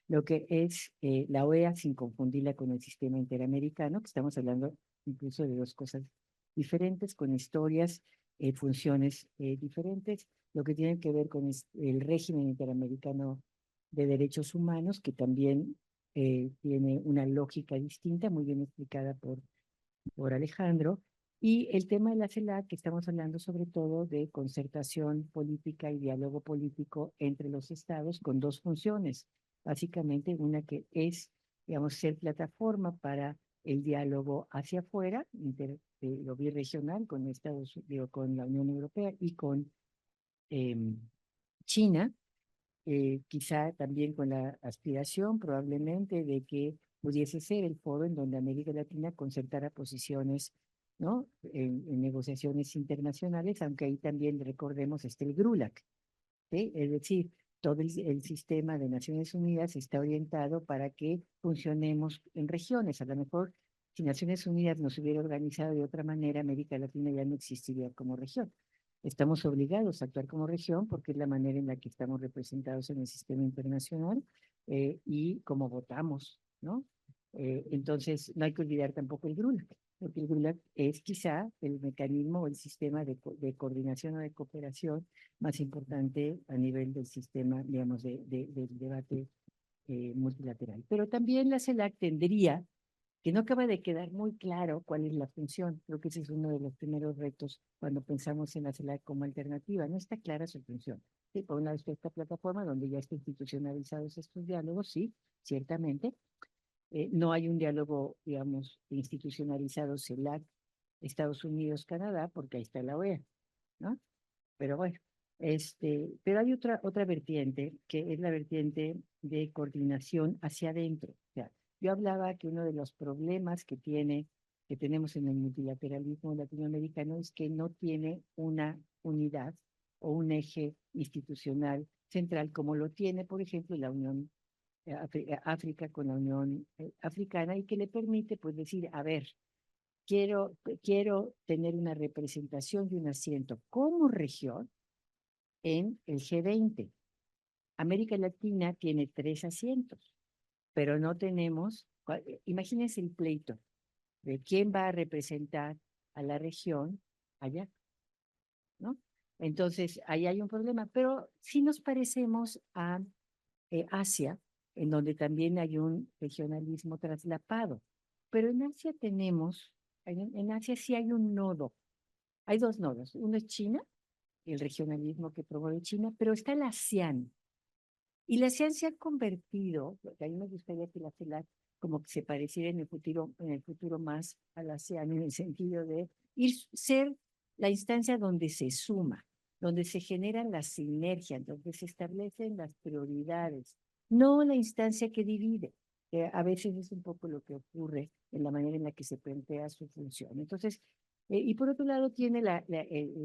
Lo que es la OEA, sin confundirla con el sistema interamericano, que estamos hablando incluso de dos cosas diferentes, con historias, funciones diferentes, lo que tiene que ver con el régimen interamericano de derechos humanos, que también tiene una lógica distinta, muy bien explicada por Alejandro, y el tema de la CELAC, que estamos hablando sobre todo de concertación política y diálogo político entre los estados con dos funciones, básicamente una que es, digamos, ser plataforma para el diálogo hacia afuera, lo birregional con con la Unión Europea y con China, quizá también con la aspiración probablemente de que pudiese ser el foro en donde América Latina concertara posiciones, ¿no?, en negociaciones internacionales, aunque ahí también recordemos el GRULAC, ¿sí? Es decir, todo el sistema de Naciones Unidas está orientado para que funcionemos en regiones. A lo mejor, si Naciones Unidas nos hubiera organizado de otra manera, América Latina ya no existiría como región. Estamos obligados a actuar como región porque es la manera en la que estamos representados en el sistema internacional y como votamos, ¿no? Entonces, no hay que olvidar tampoco el GRULAC, porque el GRULAC es quizá el mecanismo o el sistema de coordinación o de cooperación más importante a nivel del sistema, digamos, del debate multilateral. Pero también la CELAC tendría, que no acaba de quedar muy claro cuál es la función. Creo que ese es uno de los primeros retos cuando pensamos en la CELAC como alternativa. No está clara su función. Sí, por una vez esta plataforma donde ya están institucionalizados estos diálogos, sí, ciertamente. No hay un diálogo, digamos, institucionalizado CELAC, Estados Unidos, Canadá, porque ahí está la OEA, ¿no? Pero bueno, pero hay otra vertiente, que es la vertiente de coordinación hacia adentro. O sea, Yo hablaba que uno de los problemas que tenemos en el multilateralismo latinoamericano es que no tiene una unidad o un eje institucional central como lo tiene, por ejemplo, la Unión África con la Unión Africana y que le permite pues decir, a ver, quiero tener una representación y un asiento como región en el G20. América Latina tiene 3 asientos, pero no tenemos, imagínense el pleito de quién va a representar a la región allá, ¿no? Entonces, ahí hay un problema, pero sí nos parecemos a Asia, en donde también hay un regionalismo traslapado. Pero en Asia en Asia sí hay un nodo, hay 2 nodos. Uno es China, el regionalismo que promueve China, pero está la ASEAN. Y la ASEAN se ha convertido, porque a mí me gustaría que la CELAC como que se pareciera en el futuro más a la ASEAN, en el sentido de ser la instancia donde se suma, donde se generan las sinergias, donde se establecen las prioridades, no la instancia que divide, que a veces es un poco lo que ocurre en la manera en la que se plantea su función. Entonces, y por otro lado, tiene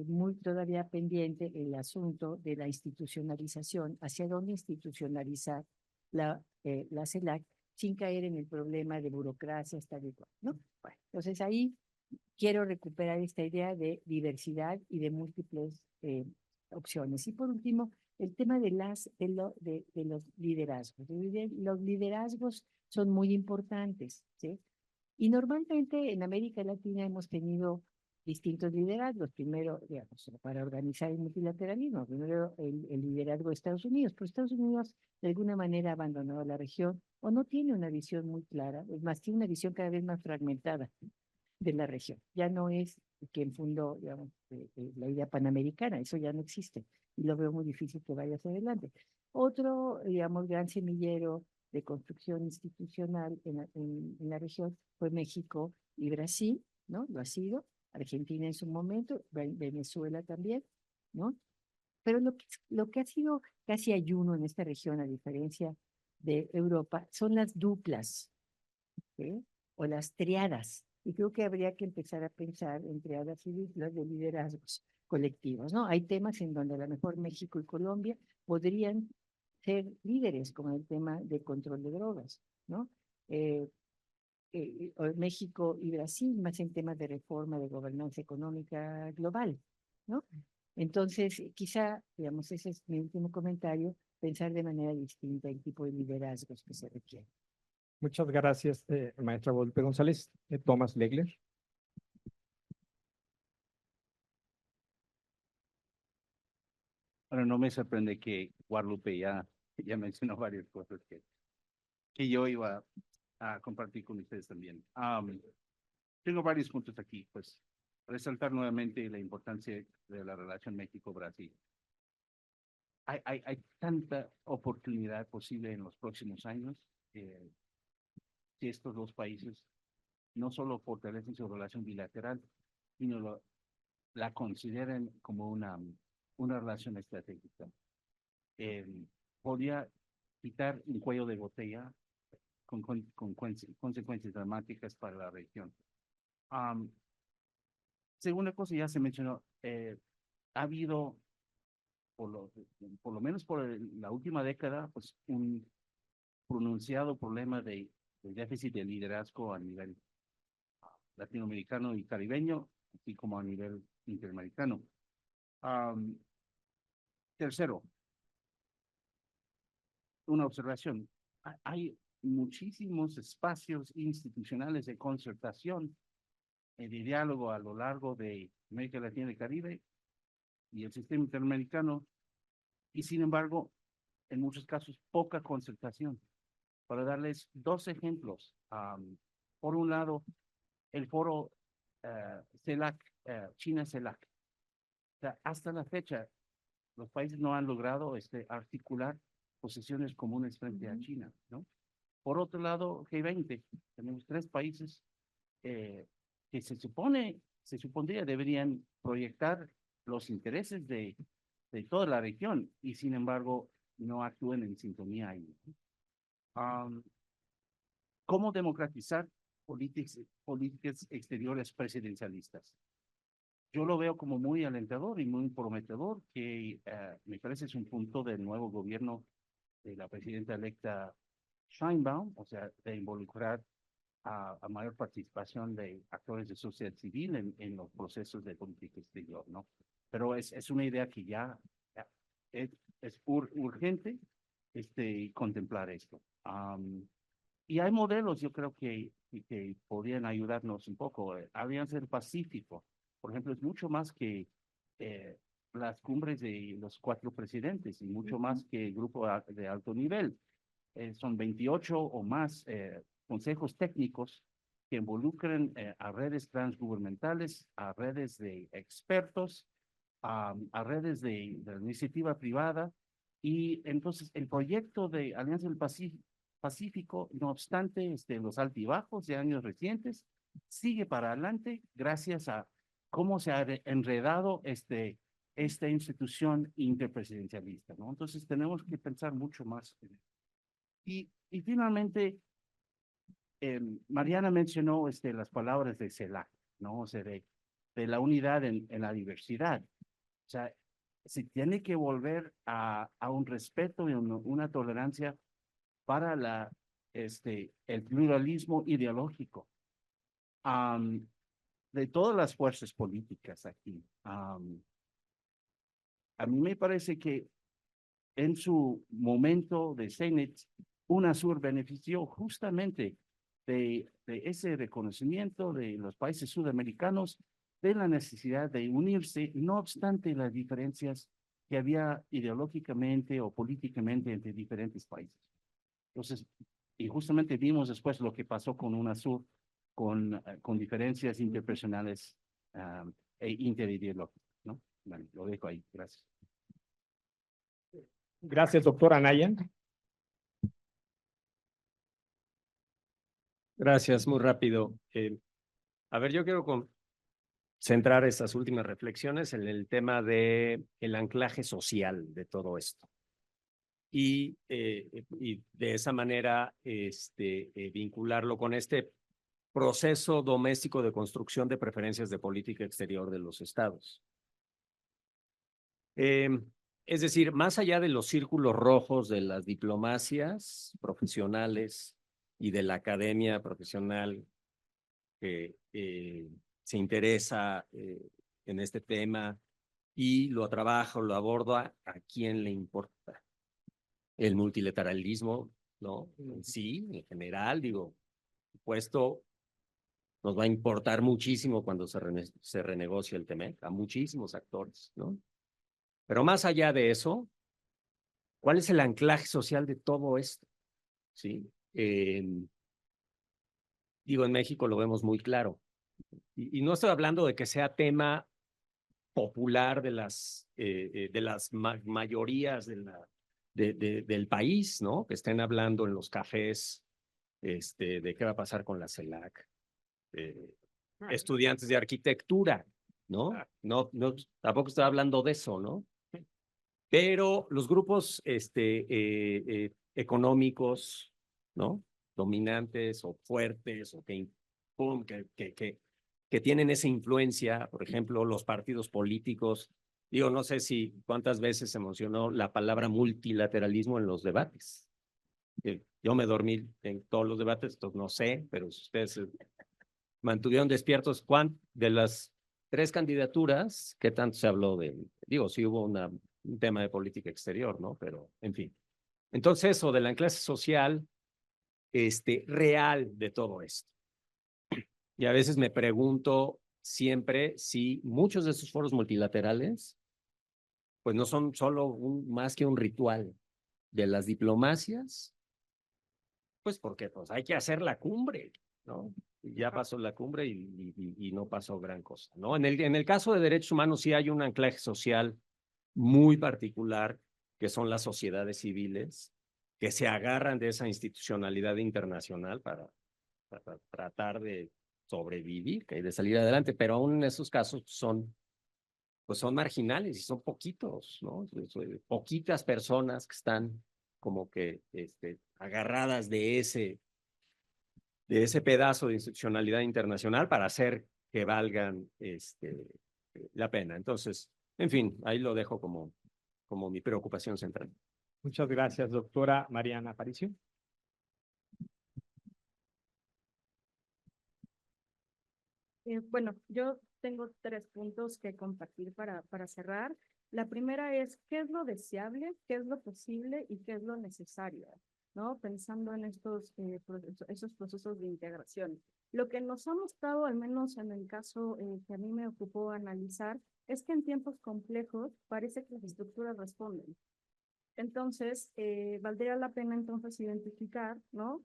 muy todavía pendiente el asunto de la institucionalización, hacia dónde institucionalizar la CELAC sin caer en el problema de burocracia, tal y cual, ¿no? Bueno, entonces ahí quiero recuperar esta idea de diversidad y de múltiples opciones. Y por último, el tema de los liderazgos. Los liderazgos son muy importantes, ¿sí? Y normalmente en América Latina hemos tenido distintos liderazgos. Primero, digamos, para organizar el multilateralismo, primero el liderazgo de Estados Unidos, pero Estados Unidos de alguna manera ha abandonado la región o no tiene una visión muy clara, es más, tiene una visión cada vez más fragmentada de la región. Ya no es quien fundó, digamos, la idea panamericana, eso ya no existe y lo veo muy difícil que vaya hacia adelante. Otro, digamos, gran semillero de construcción institucional en la región fue México y Brasil, ¿no? Lo ha sido, Argentina en su momento, Venezuela también, ¿no? Pero lo que ha sido casi ayuno en esta región, a diferencia de Europa, son las duplas, ¿sí? O las triadas. Y creo que habría que empezar a pensar en triadas y duplas de liderazgos colectivos, ¿no? Hay temas en donde a lo mejor México y Colombia podrían ser líderes, como el tema de control de drogas, ¿no? México y Brasil más en temas de reforma de gobernanza económica global, ¿no? Entonces, quizá, digamos, ese es mi último comentario, pensar de manera distinta el tipo de liderazgos que se requieren. Muchas gracias, maestra Guadalupe González. Thomas Legler. Bueno, no me sorprende que Guadalupe ya mencionó varias cosas que yo iba a compartir con ustedes también. Tengo varios puntos aquí, pues resaltar nuevamente la importancia de la relación México-Brasil. Hay tanta oportunidad posible en los próximos años si estos 2 países no solo fortalecen su relación bilateral, sino la consideran como una relación estratégica. Podría quitar un cuello de botella con consecuencias dramáticas para la región. Segunda cosa, ya se mencionó, ha habido, por lo menos por la última década, pues un pronunciado problema de déficit de liderazgo a nivel latinoamericano y caribeño, así como a nivel interamericano. Tercero, una observación. Hay muchísimos espacios institucionales de concertación y de diálogo a lo largo de América Latina y el Caribe y el sistema interamericano, y sin embargo, en muchos casos, poca concertación. Para darles 2 ejemplos. Por un lado, el foro CELAC, China-CELAC. O sea, hasta la fecha, los países no han logrado articular posiciones comunes frente a China, ¿no? Por otro lado, G20, tenemos 3 países que se supondría deberían proyectar los intereses de toda la región y sin embargo no actúan en sintonía ahí. cómo democratizar políticas exteriores presidencialistas. Yo lo veo como muy alentador y muy prometedor, que me parece es un punto del nuevo gobierno de la presidenta electa Sheinbaum, o sea, de involucrar a mayor participación de actores de sociedad civil en los procesos de política exterior, ¿no? Pero es una idea que ya es urgente contemplar esto. Y hay modelos, yo creo que podrían ayudarnos un poco. Alianza del Pacífico, por ejemplo, es mucho más que las cumbres de los 4 presidentes y mucho más que el grupo de alto nivel. Son 28 o más consejos técnicos que involucran a redes transgubernamentales, a redes de expertos, a redes de la iniciativa privada. Y entonces el proyecto de Alianza del Pacífico, no obstante los altibajos de años recientes, sigue para adelante gracias a cómo se ha enredado esta institución interpresidencialista, ¿no? Entonces tenemos que pensar mucho más. Y finalmente, Mariana mencionó las palabras de CELAC, ¿no? O sea, de la unidad en la diversidad. O sea, se tiene que volver a un respeto y una tolerancia para el pluralismo ideológico de todas las fuerzas políticas aquí. A mí me parece que en su momento de CENET, UNASUR benefició justamente de ese reconocimiento de los países sudamericanos de la necesidad de unirse, no obstante las diferencias que había ideológicamente o políticamente entre diferentes países. Entonces, y justamente vimos después lo que pasó con UNASUR, con diferencias interpersonales e interideológicas, ¿no? Bueno, lo dejo ahí. Gracias. Gracias, doctora Anaya. Gracias, muy rápido. A ver, yo quiero centrar estas últimas reflexiones en el tema de el anclaje social de todo esto. Y de esa manera vincularlo con este proceso doméstico de construcción de preferencias de política exterior de los estados. Es decir, más allá de los círculos rojos de las diplomacias profesionales y de la academia profesional que se interesa en este tema y lo trabaja o lo aborda, ¿a quién le importa? El multilateralismo, ¿no? En sí, en general, digo, por supuesto, nos va a importar muchísimo cuando se renegocie el TEMEC, a muchísimos actores, ¿no? Pero más allá de eso, ¿cuál es el anclaje social de todo esto? ¿Sí? Digo, en México lo vemos muy claro. Y no estoy hablando de que sea tema popular de las mayorías del país, ¿no? Que estén hablando en los cafés de qué va a pasar con la CELAC. Estudiantes de arquitectura, ¿no? No, tampoco estoy hablando de eso, ¿no? Pero los grupos económicos, ¿no? Dominantes o fuertes o que tienen esa influencia, por ejemplo, los partidos políticos. Digo, no sé si cuántas veces se mencionó la palabra multilateralismo en los debates. Yo me dormí en todos los debates, entonces no sé, pero si ustedes mantuvieron despiertos, de las 3 candidaturas, ¿qué tanto se habló de? Digo, sí hubo un tema de política exterior, ¿no? Pero, en fin. Entonces, eso de la clase social real de todo esto. Y a veces me pregunto siempre si muchos de estos foros multilaterales pues no son solo más que un ritual de las diplomacias, pues porque pues hay que hacer la cumbre, ¿no? Ya pasó la cumbre y no pasó gran cosa, ¿no? En el caso de derechos humanos sí hay un anclaje social muy particular, que son las sociedades civiles, que se agarran de esa institucionalidad internacional para tratar de sobrevivir y de salir adelante, pero aún en esos casos son marginales y son poquitos, ¿no? Poquitas personas que están como que agarradas de ese pedazo de institucionalidad internacional para hacer que valgan la pena. Entonces, en fin, ahí lo dejo como mi preocupación central. Muchas gracias, doctora Mariana Aparicio. Bueno, yo tengo 3 puntos que compartir para cerrar. La primera es, ¿qué es lo deseable, qué es lo posible y qué es lo necesario? ¿No? Pensando en esos procesos de integración. Lo que nos ha mostrado, al menos en el caso que a mí me ocupó analizar, es que en tiempos complejos parece que las estructuras responden. Entonces, valdría la pena entonces identificar, ¿no?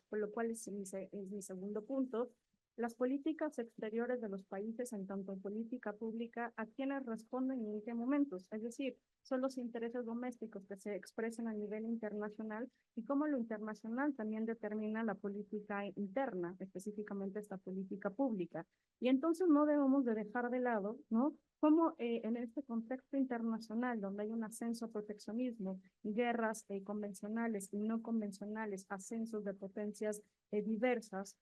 Por lo cual es mi segundo punto, las políticas exteriores de los países en tanto política pública, ¿a quiénes responden y en qué momentos? Es decir, son los intereses domésticos que se expresan a nivel internacional y cómo lo internacional también determina la política interna, específicamente esta política pública. Y entonces no debemos de dejar de lado, ¿no? Cómo en este contexto internacional, donde hay un ascenso a proteccionismo, guerras convencionales y no convencionales, ascensos de potencias diversas,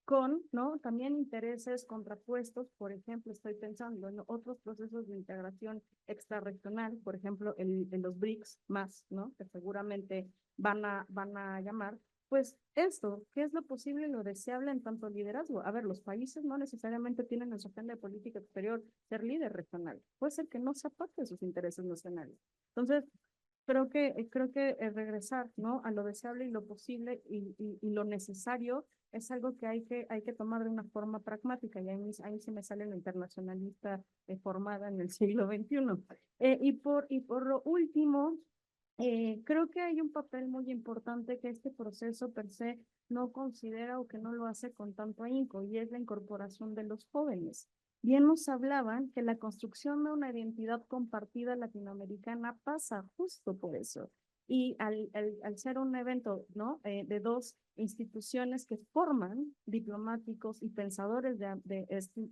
con, ¿no? También intereses contrapuestos, por ejemplo, estoy pensando en otros procesos de integración extrarregional, por ejemplo, en los BRICS más, ¿no? Que seguramente van a llamar, pues esto, ¿qué es lo posible y lo deseable en tanto liderazgo? A ver, los países no necesariamente tienen en su agenda de política exterior ser líder regional, puede ser que no sea parte de sus intereses nacionales. Entonces, creo que regresar, ¿no? A lo deseable y lo posible y lo necesario es algo que hay que tomar de una forma pragmática, y ahí se me sale la internacionalista formada en el siglo XXI. Y por lo último, creo que hay un papel muy importante que este proceso per se no considera o que no lo hace con tanto ahínco, y es la incorporación de los jóvenes. Bien nos hablaban que la construcción de una identidad compartida latinoamericana pasa justo por eso. Y al ser un evento, ¿no? De 2 instituciones que forman diplomáticos y pensadores de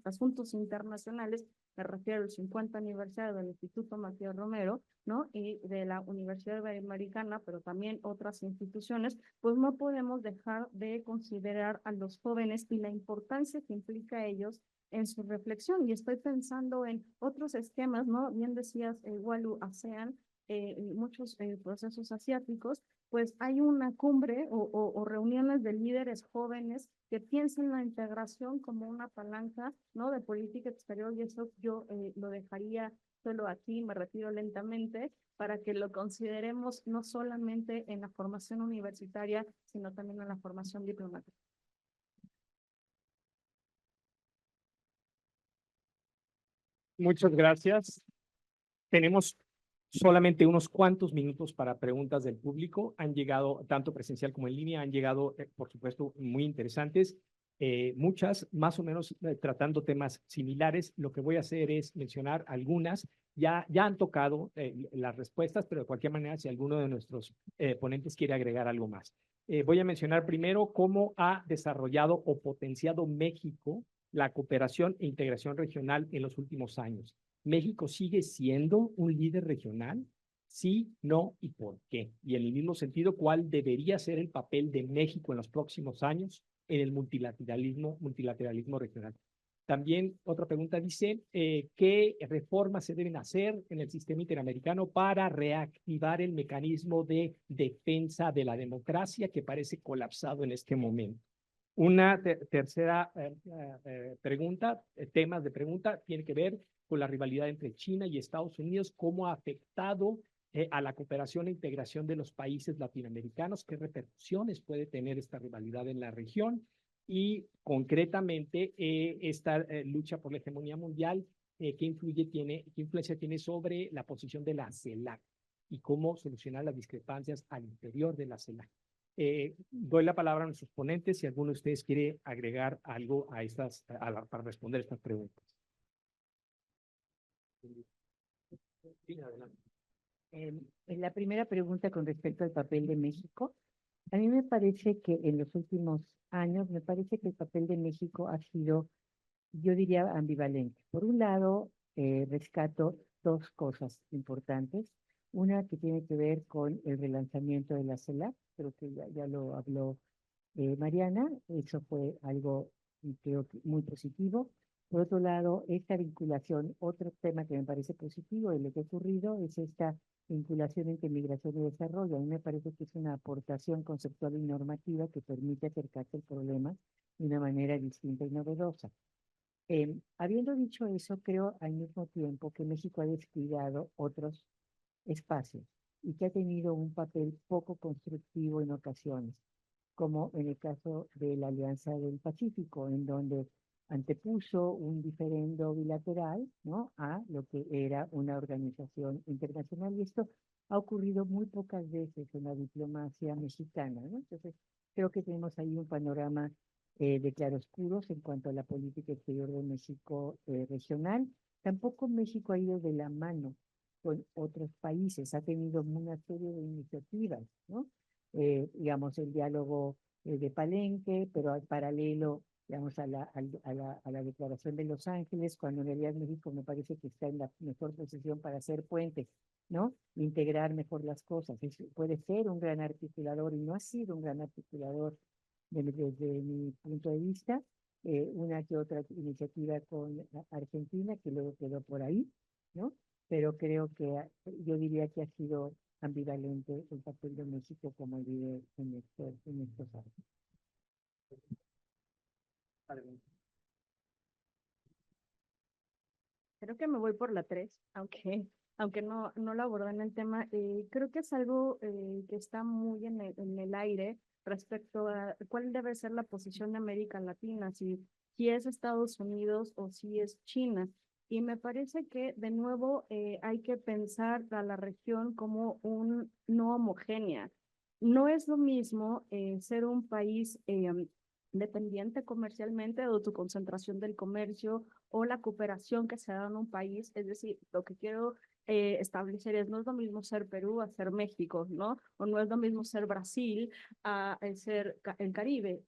asuntos internacionales, me refiero al 50 aniversario del Instituto Matías Romero, ¿no? Y de la Universidad Iberoamericana, pero también otras instituciones, pues no podemos dejar de considerar a los jóvenes y la importancia que implica ellos en su reflexión. Y estoy pensando en otros esquemas, ¿no? Bien decías, Walu, ASEAN, muchos procesos asiáticos, pues hay una cumbre o reuniones de líderes jóvenes que piensan la integración como una palanca, ¿no? De política exterior, y eso yo lo dejaría solo aquí, me retiro lentamente, para que lo consideremos no solamente en la formación universitaria, sino también en la formación diplomática. Muchas gracias. Tenemos solamente unos cuantos minutos para preguntas del público. Han llegado, tanto presencial como en línea, han llegado, por supuesto, muy interesantes. Muchas, más o menos, tratando temas similares. Lo que voy a hacer es mencionar algunas. Ya han tocado las respuestas, pero de cualquier manera, si alguno de nuestros ponentes quiere agregar algo más. Voy a mencionar primero cómo ha desarrollado o potenciado México la cooperación e integración regional en los últimos años. ¿México sigue siendo un líder regional? Sí, no y por qué. Y en el mismo sentido, ¿cuál debería ser el papel de México en los próximos años en el multilateralismo regional? También otra pregunta dice, ¿qué reformas se deben hacer en el sistema interamericano para reactivar el mecanismo de defensa de la democracia que parece colapsado en este momento? Una tercera pregunta, temas de pregunta, tiene que ver con la rivalidad entre China y Estados Unidos, cómo ha afectado a la cooperación e integración de los países latinoamericanos, qué repercusiones puede tener esta rivalidad en la región y concretamente esta lucha por la hegemonía mundial, qué influencia tiene sobre la posición de la CELAC y cómo solucionar las discrepancias al interior de la CELAC. Doy la palabra a nuestros ponentes si alguno de ustedes quiere agregar algo para responder estas preguntas. Sí, adelante. En la primera pregunta con respecto al papel de México, a mí me parece que en los últimos años, me parece que el papel de México ha sido, yo diría, ambivalente. Por un lado, rescato 2 cosas importantes. Una que tiene que ver con el relanzamiento de la CELAC, creo que ya lo habló Mariana. Eso fue algo, creo que muy positivo. Por otro lado, esta vinculación, otro tema que me parece positivo de lo que ha ocurrido es esta vinculación entre migración y desarrollo. A mí me parece que es una aportación conceptual y normativa que permite acercarse al problema de una manera distinta y novedosa. Habiendo dicho eso, creo al mismo tiempo que México ha descuidado otros espacios y que ha tenido un papel poco constructivo en ocasiones, como en el caso de la Alianza del Pacífico, en donde antepuso un diferendo bilateral, ¿no?, a lo que era una organización internacional, y esto ha ocurrido muy pocas veces en la diplomacia mexicana, ¿no? Entonces, creo que tenemos ahí un panorama de claroscuros en cuanto a la política exterior de México regional. Tampoco México ha ido de la mano con otros países, ha tenido una serie de iniciativas, ¿no? Digamos, el diálogo de Palenque, pero al paralelo, digamos, a la Declaración de Los Ángeles, cuando en realidad México me parece que está en la mejor posición para hacer puente, ¿no? Integrar mejor las cosas. Puede ser un gran articulador y no ha sido un gran articulador desde mi punto de vista. Una que otra iniciativa con Argentina, que luego quedó por ahí, ¿no? Pero creo que yo diría que ha sido ambivalente el papel de México como líder en estos años. Creo que me voy por la 3, aunque no la abordé en el tema. Creo que es algo que está muy en el aire respecto a cuál debe ser la posición de América Latina, si es Estados Unidos o si es China. Y me parece que, de nuevo, hay que pensar a la región como un no homogénea. No es lo mismo ser un país dependiente comercialmente o tu concentración del comercio o la cooperación que se da en un país. Es decir, lo que quiero establecer es, no es lo mismo ser Perú a ser México, ¿no? O no es lo mismo ser Brasil a ser el Caribe.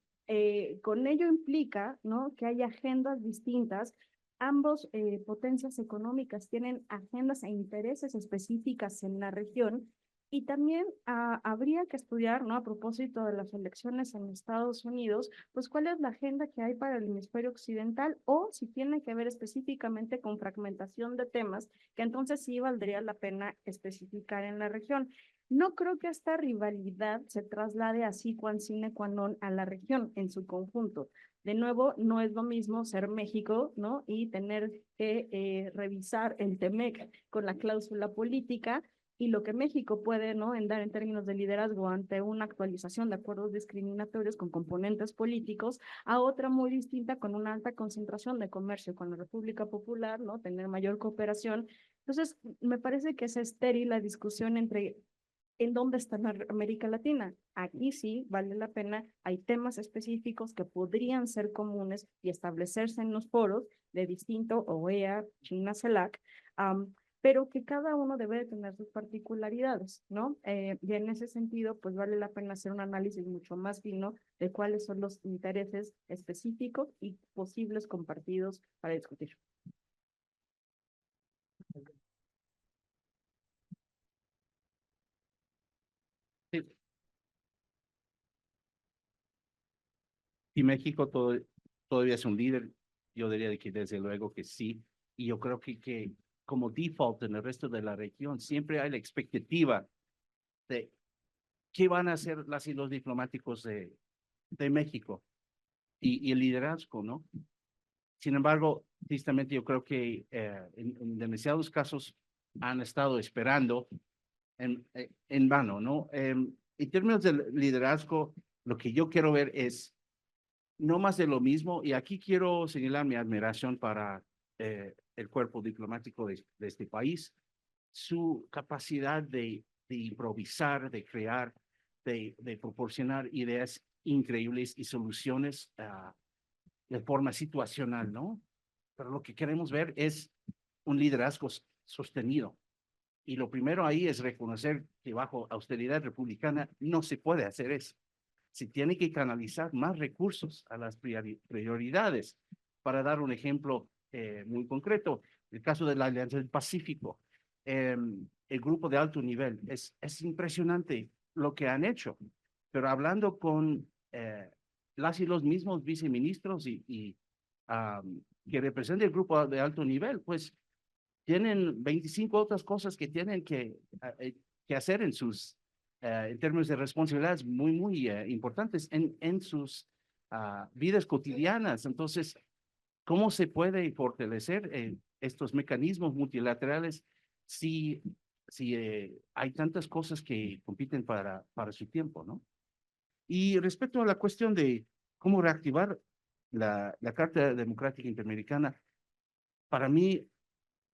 Con ello implica, ¿no?, que hay agendas distintas. Ambos potencias económicas tienen agendas e intereses específicas en la región, y también habría que estudiar, ¿no?, a propósito de las elecciones en Estados Unidos, pues cuál es la agenda que hay para el hemisferio occidental, o si tiene que ver específicamente con fragmentación de temas, que entonces sí valdría la pena especificar en la región. No creo que esta rivalidad se traslade así qua sine qua non a la región en su conjunto. De nuevo, no es lo mismo ser México, ¿no?, y tener que revisar el TEMEC con la cláusula política, y lo que México puede, ¿no?, dar en términos de liderazgo ante una actualización de acuerdos discriminatorios con componentes políticos, a otra muy distinta con una alta concentración de comercio con la República Popular, ¿no?, tener mayor cooperación. Entonces, me parece que es estéril la discusión entre en dónde está América Latina. Aquí sí vale la pena, hay temas específicos que podrían ser comunes y establecerse en los foros de distinto OEA, China, CELAC, pero que cada uno debe de tener sus particularidades, ¿no? Y en ese sentido, pues vale la pena hacer un análisis mucho más fino de cuáles son los intereses específicos y posibles compartidos para discutir. Sí. Y México todavía es un líder, yo diría que desde luego que sí, y yo creo que como default en el resto de la región siempre hay la expectativa de qué van a hacer las y los diplomáticos de México y el liderazgo, ¿no? Sin embargo, tristemente yo creo que en demasiados casos han estado esperando en vano, ¿no? En términos del liderazgo, lo que yo quiero ver es no más de lo mismo, y aquí quiero señalar mi admiración para el cuerpo diplomático de este país, su capacidad de improvisar, de crear, de proporcionar ideas increíbles y soluciones de forma situacional, ¿no? Pero lo que queremos ver es un liderazgo sostenido. Y lo primero ahí es reconocer que bajo austeridad republicana no se puede hacer eso. Se tiene que canalizar más recursos a las prioridades. Para dar un ejemplo muy concreto, el caso de la Alianza del Pacífico, el grupo de alto nivel, es impresionante lo que han hecho, pero hablando con las y los mismos viceministros que representan el grupo de alto nivel, pues tienen 25 otras cosas que tienen que hacer en términos de responsabilidades muy importantes en sus vidas cotidianas. Entonces, ¿cómo se puede fortalecer estos mecanismos multilaterales si hay tantas cosas que compiten para su tiempo, ¿no? Y respecto a la cuestión de cómo reactivar la Carta Democrática Interamericana, para mí,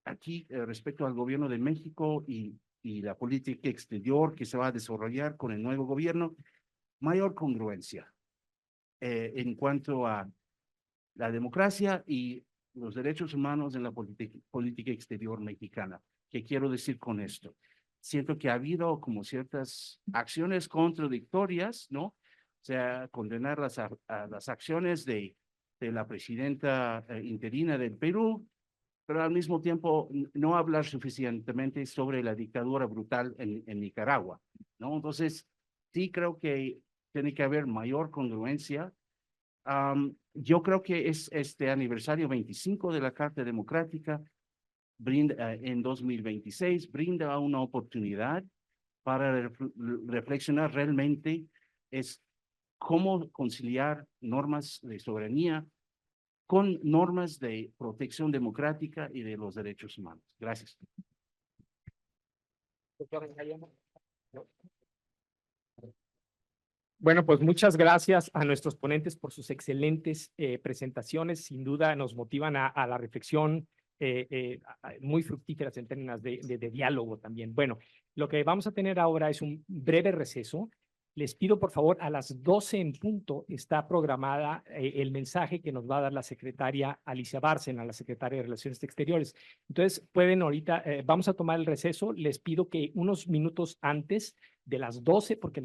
aquí, respecto al gobierno de México y la política exterior que se va a desarrollar con el nuevo gobierno, mayor congruencia en cuanto a la democracia y los derechos humanos en la política exterior mexicana. ¿Qué quiero decir con esto? Siento que ha habido como ciertas acciones contradictorias, ¿no? O sea, condenar las acciones de la presidenta interina del Perú, pero al mismo tiempo no hablar suficientemente sobre la dictadura brutal en Nicaragua, ¿no? Entonces, sí creo que tiene que haber mayor congruencia. Yo creo que es este aniversario 25 de la Carta Democrática en 2026 brinda una oportunidad para reflexionar realmente es cómo conciliar normas de soberanía con normas de protección democrática y de los derechos humanos. Gracias. Bueno, pues muchas gracias a nuestros ponentes por sus excelentes presentaciones. Sin duda nos motivan a la reflexión muy fructíferas en términos de diálogo también. Bueno, lo que vamos a tener ahora es un breve receso. Les pido, por favor, a las 12 en punto está programada el mensaje que nos va a dar la secretaria Alicia Bárcena, la secretaria de Relaciones Exteriores. Entonces, pueden ahorita, vamos a tomar el receso. Les pido que unos minutos antes de las 12, porque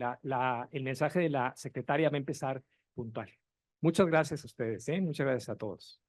el mensaje de la secretaria va a empezar puntual. Muchas gracias a ustedes, muchas gracias a todos.